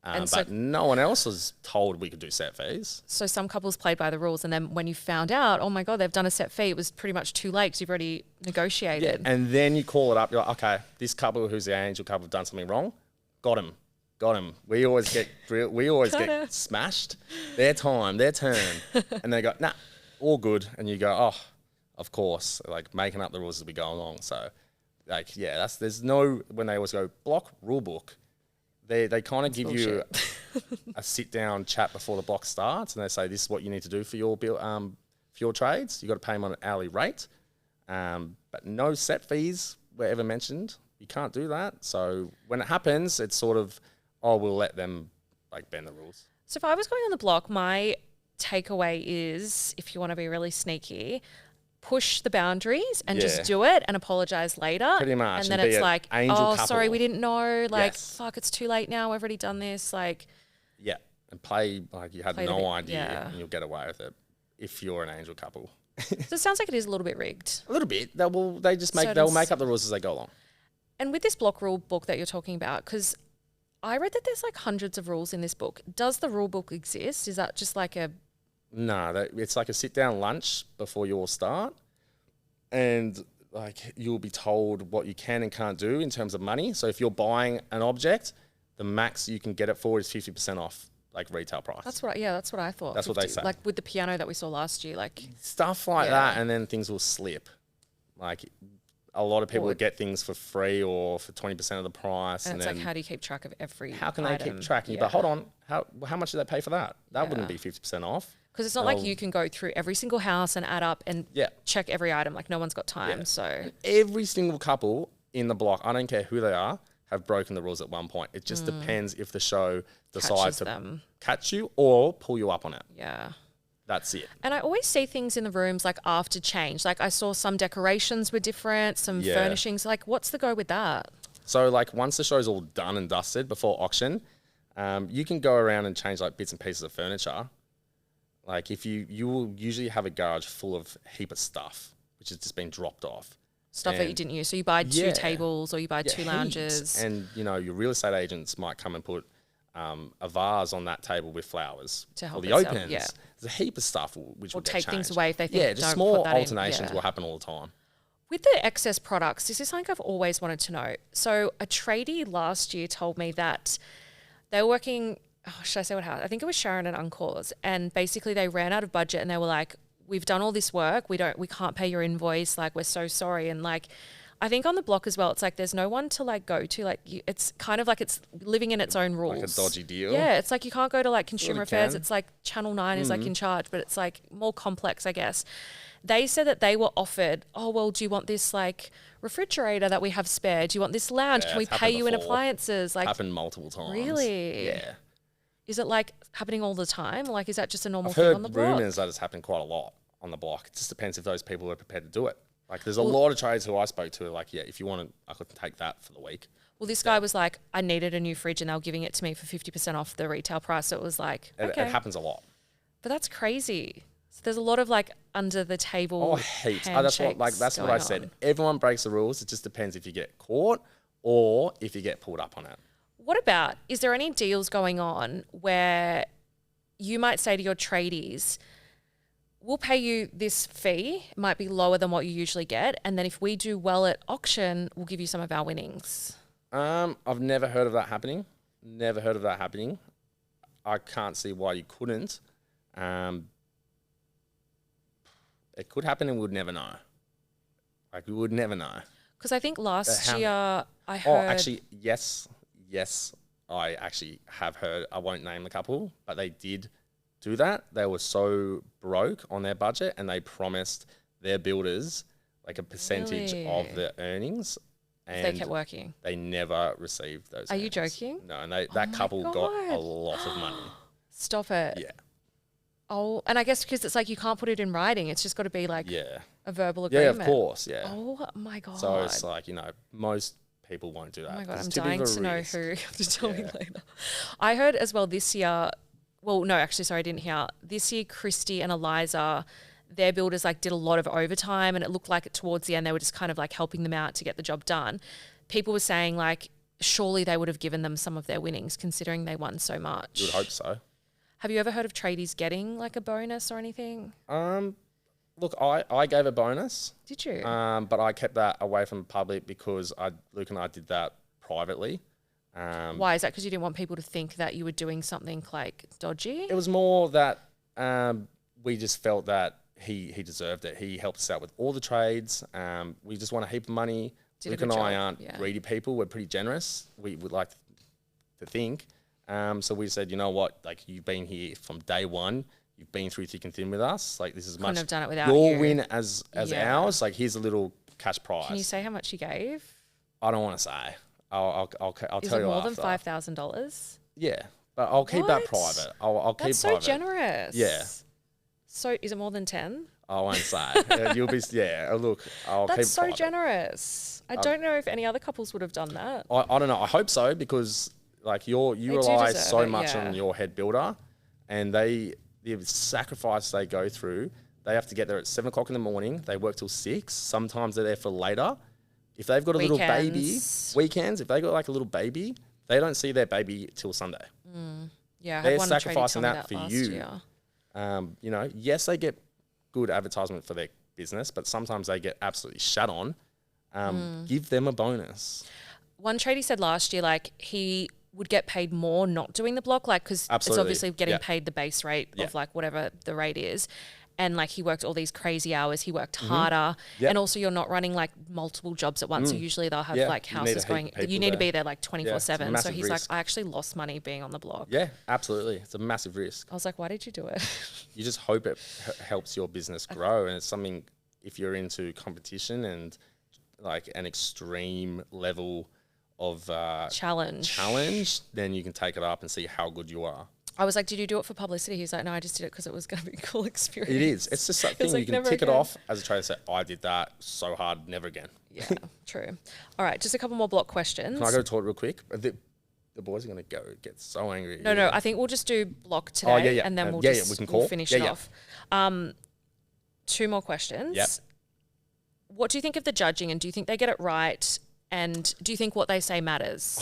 Speaker 2: But no one else was told we could do set fees. So
Speaker 1: some couples played by the rules, and then when you found out, oh my God, they've done a set fee, it was pretty much too late because you've already negotiated.
Speaker 2: Yeah, and then you call it up, you're like, okay, this couple who's the Angel couple have done something wrong, got him. We always get smashed. Their time, their turn. And they go, nah, all good. And you go, oh, of course, like making up the rules as we go along. So, like, yeah, there's no, when they always go, block, rule book. They kind of give you a sit-down chat before the block starts, and they say, this is what you need to do for your trades. You've got to pay them on an hourly rate. But no set fees were ever mentioned. You can't do that. So when it happens, it's sort of, oh, we'll let them like bend the rules. So if I was going on the block, my takeaway is, if you want to be really sneaky, push the boundaries and just do it and apologize later. Pretty much. And then it's like, oh, sorry, we didn't know. Like, fuck, it's too late now. We've already done this. Like, yeah. And play like you had no idea and you'll get away with it if you're an Angel couple. So it sounds like it is a little bit rigged. A little bit. They'll make up the rules as they go along. And with this block rule book that you're talking about, because I read that there's like hundreds of rules in this book. Does the rule book exist? Is that just like a... No, it's like a sit-down lunch before you all start, and like you'll be told what you can and can't do in terms of money. So if you're buying an object, the max you can get it for is 50% off, like retail price. That's what I thought. That's 50, what they say. Like with the piano that we saw last year, like stuff like that, and then things will slip. Like a lot of people would get things for free or for 20% of the price. And it's then, like, how do you keep track of every item? How can they keep tracking? But hold on, how much do they pay for that? That wouldn't be 50% off.
Speaker 1: Because it's not like you can go through every single house and add up and check every item. Like no one's got time. So
Speaker 2: every single couple in the block, I don't care who they are, have broken the rules at one point. It just depends if the show decides to catch you or pull you up on it.
Speaker 1: Yeah.
Speaker 2: That's it.
Speaker 1: And I always see things in the rooms like after change. Like I saw some decorations were different, some furnishings. Like what's the go with that?
Speaker 2: So like once the show's all done and dusted before auction, you can go around and change like bits and pieces of furniture. Like if you will usually have a garage full of a heap of stuff, which has just been dropped off.
Speaker 1: Stuff that you didn't use. So you buy 2 tables or you buy 2 lounges.
Speaker 2: Heaps. And, you know, your real estate agents might come and put a vase on that table with flowers
Speaker 1: to help
Speaker 2: or the openings. Yeah. There's a heap of stuff which will
Speaker 1: take
Speaker 2: get
Speaker 1: things
Speaker 2: changed.
Speaker 1: Away if they think
Speaker 2: just small alternations will happen all the time.
Speaker 1: With the excess products, this is something I've always wanted to know. So a tradie last year told me that they were working, should I say what house? I think it was Sharon and Uncle's. And basically they ran out of budget and they were like, we've done all this work. We can't pay your invoice. Like, we're so sorry. And like, I think on the block as well, it's like, there's no one to like go to. Like it's kind of like it's living in its own rules.
Speaker 2: Like a dodgy deal.
Speaker 1: Yeah. It's like, you can't go to like consumer affairs. It's like Channel 9 is like in charge, but it's like more complex, I guess. They said that they were offered, oh, well, do you want this like refrigerator that we have spare? Do you want this lounge? Can we pay you in appliances? Like,
Speaker 2: happened multiple times.
Speaker 1: Really?
Speaker 2: Yeah.
Speaker 1: Is it like happening all the time? Like, is that just a normal thing on the block?
Speaker 2: I've heard rumours that it's happened quite a lot on the block. It just depends if those people are prepared to do it. Like, there's a lot of trades who I spoke to, like, yeah, if you want to, I could take that for the week.
Speaker 1: Well, this guy was like, I needed a new fridge and they were giving it to me for 50% off the retail price. So it was like, okay.
Speaker 2: It happens a lot.
Speaker 1: But that's crazy. So there's a lot of like under the table.
Speaker 2: Oh, heaps. That's what I said. Everyone breaks the rules. It just depends if you get caught or if you get pulled up on it.
Speaker 1: What about, is there any deals going on where you might say to your tradies, we'll pay you this fee, it might be lower than what you usually get, and then if we do well at auction, we'll give you some of our winnings?
Speaker 2: I've never heard of that happening. Never heard of that happening. I can't see why you couldn't. It could happen and we would never know. Like, we would never know.
Speaker 1: Because I think last year I heard...
Speaker 2: Oh, actually, yes, I actually have heard. I won't name the couple, but they did do that. They were so broke on their budget and they promised their builders like a percentage of the earnings. And
Speaker 1: they kept working.
Speaker 2: They never received those.
Speaker 1: Are you joking?
Speaker 2: No, and that couple got a lot of money.
Speaker 1: Stop it.
Speaker 2: Yeah.
Speaker 1: Oh, and I guess because it's like you can't put it in writing. It's just got to be like a verbal agreement.
Speaker 2: Yeah, of course, yeah.
Speaker 1: Oh, my God.
Speaker 2: So it's like, you know, most people won't do that.
Speaker 1: Oh, my God, I'm dying to know who. You have to tell me later. I heard as well this year, well, no, actually, sorry, I didn't hear. This year, Christy and Eliza, their builders like did a lot of overtime and it looked like towards the end they were just kind of like helping them out to get the job done. People were saying like, surely they would have given them some of their winnings considering they won so much.
Speaker 2: You would hope so.
Speaker 1: Have you ever heard of tradies getting like a bonus or anything?
Speaker 2: Look, I gave a bonus.
Speaker 1: Did you?
Speaker 2: But I kept that away from the public because Luke and I did that privately.
Speaker 1: Why is that? Because you didn't want people to think that you were doing something like dodgy?
Speaker 2: It was more that we just felt that he deserved it. He helped us out with all the trades. We just want a heap of money. Luke and I aren't greedy people. We're pretty generous. We would like to think. So we said, you know what? Like, you've been here from day one. You've been through thick and thin with us. Like, this is much
Speaker 1: have done it without
Speaker 2: your
Speaker 1: you.
Speaker 2: win as ours. Like, here's a little cash prize.
Speaker 1: Can you say how much you gave?
Speaker 2: I don't want to say. I'll tell you after.
Speaker 1: Is it more than $5,000?
Speaker 2: Yeah, but I'll keep that private. I'll keep
Speaker 1: That's
Speaker 2: private.
Speaker 1: so generous.
Speaker 2: Yeah.
Speaker 1: So is it more than 10?
Speaker 2: I won't say. You'll be look. I'll keep
Speaker 1: That's so
Speaker 2: private.
Speaker 1: Generous. I don't know if any other couples would have done that.
Speaker 2: I don't know. I hope so because like you rely so much on your head builder, and the sacrifice they go through. They have to get there at 7 o'clock in the morning. They work till 6. Sometimes they're there for later. If they've got a little baby, weekends, if they got like a little baby, they don't see their baby till Sunday.
Speaker 1: Yeah,
Speaker 2: they're sacrificing that for you.
Speaker 1: Year.
Speaker 2: You know, yes, they get good advertisement for their business, but sometimes they get absolutely shat on. Give them a bonus.
Speaker 1: One tradie said last year, like he would get paid more not doing the block, like because it's obviously getting paid the base rate of like whatever the rate is. and like he worked all these crazy hours, he worked harder, and also you're not running like multiple jobs at once. So usually they'll have like houses going. You need to be there like 24/7. So he's like, I actually lost money being on the block.
Speaker 2: Yeah, absolutely. It's a massive risk.
Speaker 1: I was like, why did you do it?
Speaker 2: You just hope it helps your business grow, and it's something if you're into competition and like an extreme level of challenge, then you can take it up and see how good you are.
Speaker 1: I was like, did you do it for publicity? He's like, no, I just did it because it was going to be a cool experience.
Speaker 2: It is. It's just something like, you can tick it off as a trader. Say, I did that so hard, never again.
Speaker 1: Yeah, true. All right, just a couple more block questions.
Speaker 2: Can I go to it real quick? The boys are going to go get so angry.
Speaker 1: No, I think we'll just do block today, and then we'll finish it off. 2 more questions.
Speaker 2: Yep.
Speaker 1: What do you think of the judging, and do you think they get it right? And do you think what they say matters?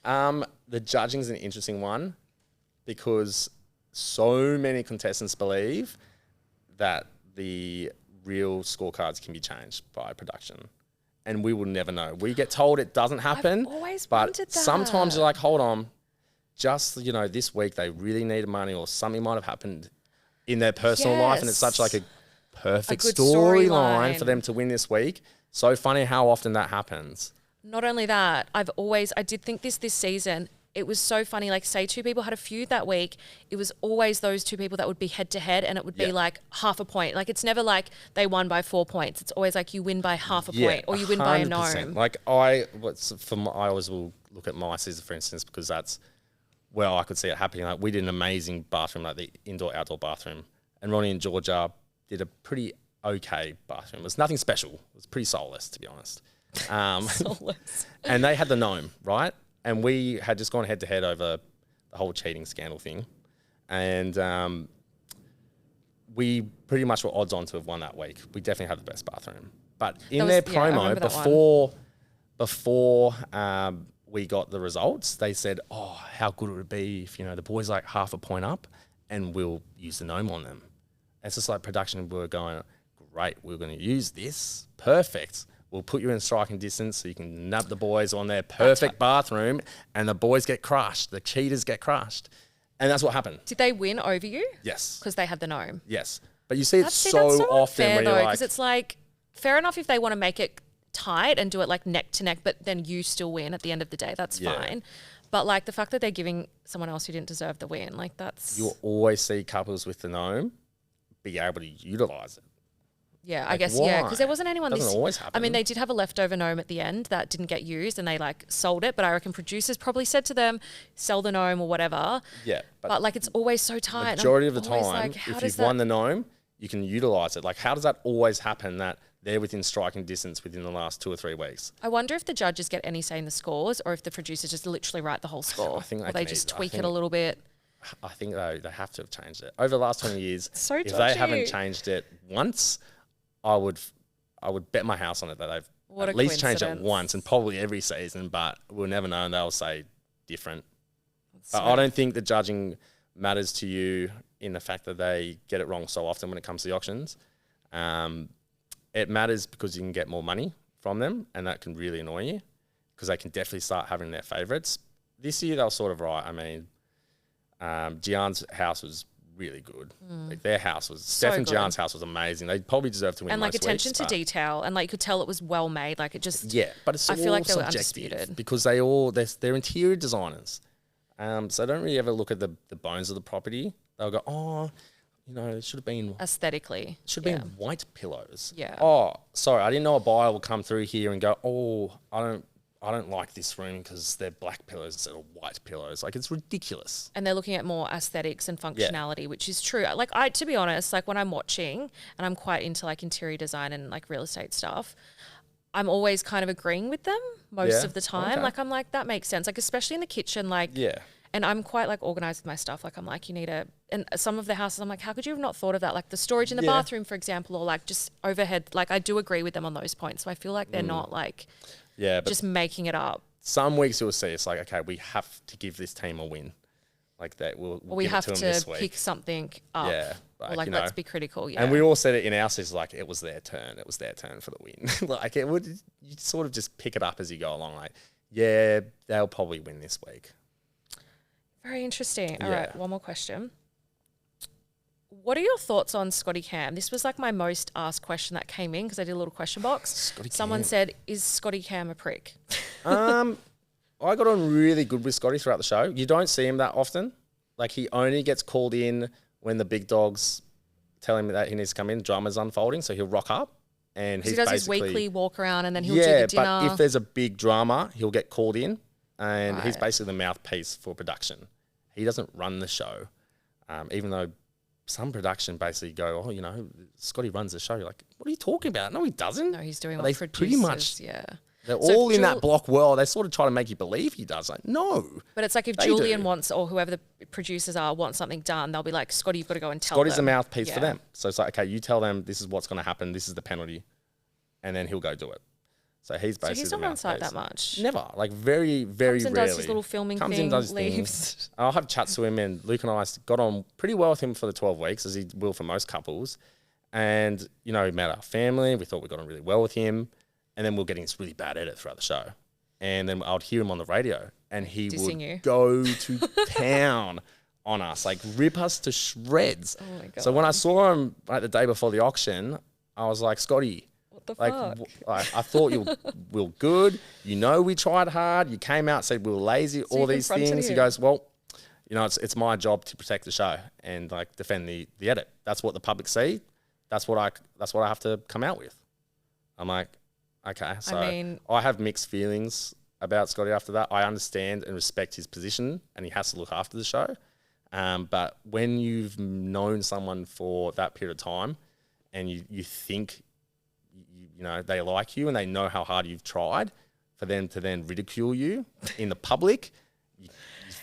Speaker 2: The judging is an interesting one, because so many contestants believe that the real scorecards can be changed by production, and we will never know. We get told it doesn't happen,
Speaker 1: I've always
Speaker 2: but
Speaker 1: wondered that.
Speaker 2: sometimes you're like, hold on, just, this week they really needed money, or something might have happened in their personal life, and it's such like a perfect storyline for them to win this week. So funny how often that happens.
Speaker 1: Not only that, I did think this season, it was so funny. Like, say 2 people had a feud that week, it was always those 2 people that would be head to head, and it would be like half a point. Like, it's never like they won by 4 points. It's always like you win by half a point, or you win by a gnome.
Speaker 2: Like I always will look at my season, for instance, because that's where I could see it happening. Like, we did an amazing bathroom, like the indoor-outdoor bathroom, and Ronnie and Georgia did a pretty okay bathroom. It was nothing special. It was pretty soulless, to be honest.
Speaker 1: Soulless.
Speaker 2: And they had the gnome, right? And we had just gone head to head over the whole cheating scandal thing. And we pretty much were odds on to have won that week. We definitely had the best bathroom. But in their promo, before we got the results, they said, oh, how good it would be if, the boys like half a point up and we'll use the gnome on them. And it's just like production, we were going, great, we're going to use this. Perfect. We'll put you in striking distance so you can nab the boys on their perfect bathroom, and the boys get crushed. The cheaters get crushed. And that's what happened.
Speaker 1: Did they win over you?
Speaker 2: Yes.
Speaker 1: Because they had the gnome?
Speaker 2: Yes. But you see it so often
Speaker 1: where
Speaker 2: you're like...
Speaker 1: because it's like, fair enough if they want to make it tight and do it like neck to neck, but then you still win at the end of the day. That's fine. But like the fact that they're giving someone else who didn't deserve the win, like that's...
Speaker 2: You'll always see couples with the gnome be able to utilise it.
Speaker 1: Yeah, I guess, because there wasn't anyone
Speaker 2: Doesn't always happen.
Speaker 1: I mean, they did have a leftover gnome at the end that didn't get used, and they like sold it, but I reckon producers probably said to them, sell the gnome or whatever.
Speaker 2: Yeah.
Speaker 1: But like it's always so tight.
Speaker 2: Majority of the time, like, if you've won the gnome, you can utilise it. Like, how does that always happen that they're within striking distance within the last 2 or 3 weeks?
Speaker 1: I wonder if the judges get any say in the scores, or if the producers just literally write the whole score.
Speaker 2: I think
Speaker 1: they just tweak it a little bit.
Speaker 2: I think they have to have changed it. Over the last 20 years,
Speaker 1: if
Speaker 2: they haven't changed it once, I would bet my house on it that they've at least changed it once, and probably every season, but we'll never know, and they'll say different. But I don't think the judging matters to you in the fact that they get it wrong so often when it comes to the auctions. It matters because you can get more money from them, and that can really annoy you because they can definitely start having their favourites. This year they were sort of right. I mean, Gian's house was really good. Like their house was, Steph and Gian's house was amazing. They probably deserved to win.
Speaker 1: And like attention to detail, and like you could tell it was well made. Like it just
Speaker 2: but it's
Speaker 1: I
Speaker 2: all
Speaker 1: feel like they were
Speaker 2: subjective
Speaker 1: undisputed
Speaker 2: because they're interior designers. So they don't really ever look at the bones of the property. They'll go, oh, it should have been
Speaker 1: aesthetically.
Speaker 2: Should have been white pillows.
Speaker 1: Yeah.
Speaker 2: Oh, sorry, I didn't know a buyer would come through here and go, oh, I don't like this room because they're black pillows instead of white pillows. Like, it's ridiculous.
Speaker 1: And they're looking at more aesthetics and functionality, which is true. Like, to be honest, like when I'm watching, and I'm quite into like interior design and like real estate stuff, I'm always kind of agreeing with them most of the time. Okay. Like, I'm like, that makes sense. Like, especially in the kitchen, like, and I'm quite like organized with my stuff. Like, I'm like, you need and some of the houses, I'm like, how could you have not thought of that? Like the storage in the bathroom, for example, or like just overhead. Like, I do agree with them on those points. So I feel like they're not like, but just making it up.
Speaker 2: Some weeks you'll see it's like, okay, we have to give this team a win. Like that, we have to
Speaker 1: pick something up. Yeah, like let's be critical. Yeah,
Speaker 2: and we all said it in our season, like it was their turn. It was their turn for the win. Like you sort of just pick it up as you go along. Like, yeah, they'll probably win this week.
Speaker 1: Very interesting. All right, one more question. What are your thoughts on Scotty Cam? This was like my most asked question that came in because I did a little question box. Someone said, is Scotty Cam a prick?
Speaker 2: I got on really good with Scotty throughout the show. You don't see him that often. Like, he only gets called in when the big dogs tell him that he needs to come in. Drama's unfolding, so he'll rock up. And
Speaker 1: he does his weekly walk around and then he'll do the dinner.
Speaker 2: But if there's a big drama, he'll get called in. And he's basically the mouthpiece for production. He doesn't run the show, even though some production basically go, oh, you know, Scotty runs the show. You're like, what are you talking about? No, he doesn't.
Speaker 1: No, he's doing what producers,
Speaker 2: pretty much,
Speaker 1: yeah.
Speaker 2: They're all in that block world. They sort of try to make you believe he does. Like, no.
Speaker 1: But it's like if Julian wants, or whoever the producers are, want something done, they'll be like, Scotty, you've got to go and tell them.
Speaker 2: Scotty's the mouthpiece for them. So it's like, okay, you tell them this is what's going to happen. This is the penalty. And then he'll go do it. So he's basically
Speaker 1: he's not on site that much.
Speaker 2: Never. Like, very, very rarely.
Speaker 1: Does his little filming
Speaker 2: Comes
Speaker 1: thing,
Speaker 2: in, does
Speaker 1: leaves.
Speaker 2: Things. I'll have chats to him, and Luke and I got on pretty well with him for the 12 weeks, as he will for most couples. And, you know, he met our family. We thought we got on really well with him. And then we were getting this really bad edit throughout the show. And then I would hear him on the radio, and he would go to town on us, like rip us to shreds.
Speaker 1: Oh my God.
Speaker 2: So when I saw him like the day before the auction, I was like, Scotty,
Speaker 1: what the fuck?
Speaker 2: I thought you were good. You know, we tried hard. You came out, said we were lazy, all these things. He goes, well, you know, it's my job to protect the show and like defend the edit. That's what the public see. That's what I have to come out with. I'm like, okay. So I have mixed feelings about Scotty after that. I understand and respect his position, and he has to look after the show. But when you've known someone for that period of time, and you think, you know, they like you and they know how hard you've tried, for them to then ridicule you in the public,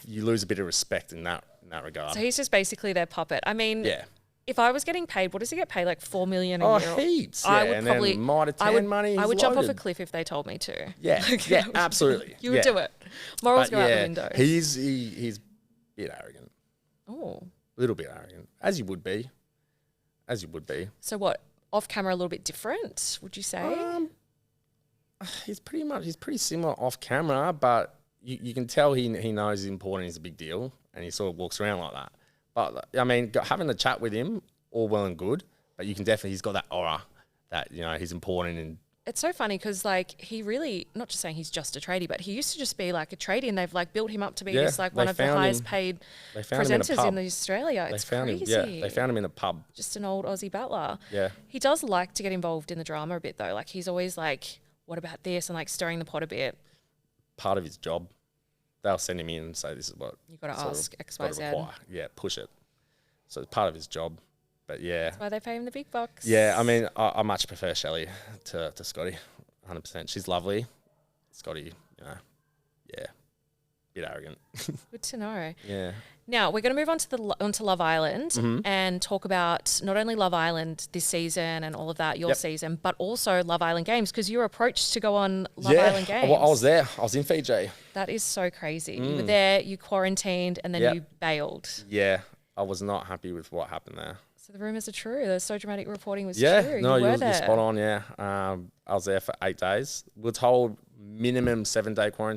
Speaker 2: you lose a bit of respect in that regard.
Speaker 1: So he's just basically their puppet. I mean,
Speaker 2: yeah.
Speaker 1: If I was getting paid, what does he get paid? Like $4 million a year?
Speaker 2: Oh, heaps. Yeah. I would probably money.
Speaker 1: I would jump off a cliff if they told me to.
Speaker 2: Yeah, yeah, absolutely.
Speaker 1: You would do it. Morals go out the window.
Speaker 2: He's a bit arrogant.
Speaker 1: Oh,
Speaker 2: a little bit arrogant, as you would be.
Speaker 1: So what? Off camera, a little bit different, would you say?
Speaker 2: He's pretty similar off camera, but you can tell he knows he's important. He's a big deal, and he sort of walks around like that. But I mean, having the chat with him, all well and good, but you can definitely, he's got that aura that, you know, he's important. And
Speaker 1: it's so funny because like he really, not just saying he's just a tradie, but he used to just be like a tradie, and they've like built him up to be this like one of the highest paid presenters in Australia. It's crazy.
Speaker 2: They found him in a pub.
Speaker 1: Just an old Aussie butler.
Speaker 2: Yeah.
Speaker 1: He does like to get involved in the drama a bit though. Like he's always like, what about this? And like stirring the pot a bit.
Speaker 2: Part of his job. They'll send him in and say, this is what
Speaker 1: you got to ask X, Y, Z.
Speaker 2: Yeah, push it. So it's part of his job. But yeah.
Speaker 1: That's why they pay him the big bucks.
Speaker 2: Yeah, I mean, I much prefer Shelley to Scotty, 100%. She's lovely. Scotty, you know, yeah, bit arrogant.
Speaker 1: Good to know.
Speaker 2: Yeah.
Speaker 1: Now we're going to move on to Love Island and talk about not only Love Island this season and all of that, your season, but also Love Island Games, because you were approached to go on Love Island Games.
Speaker 2: Well, I was there. I was in Fiji.
Speaker 1: That is so crazy. You were there, you quarantined, and then you bailed.
Speaker 2: Yeah, I was not happy with what happened there.
Speaker 1: So the rumours are true. The So Dramatic reporting was
Speaker 2: true.
Speaker 1: No,
Speaker 2: you're spot on, yeah. I was there for 8 days. We were told minimum 7-day quarantine.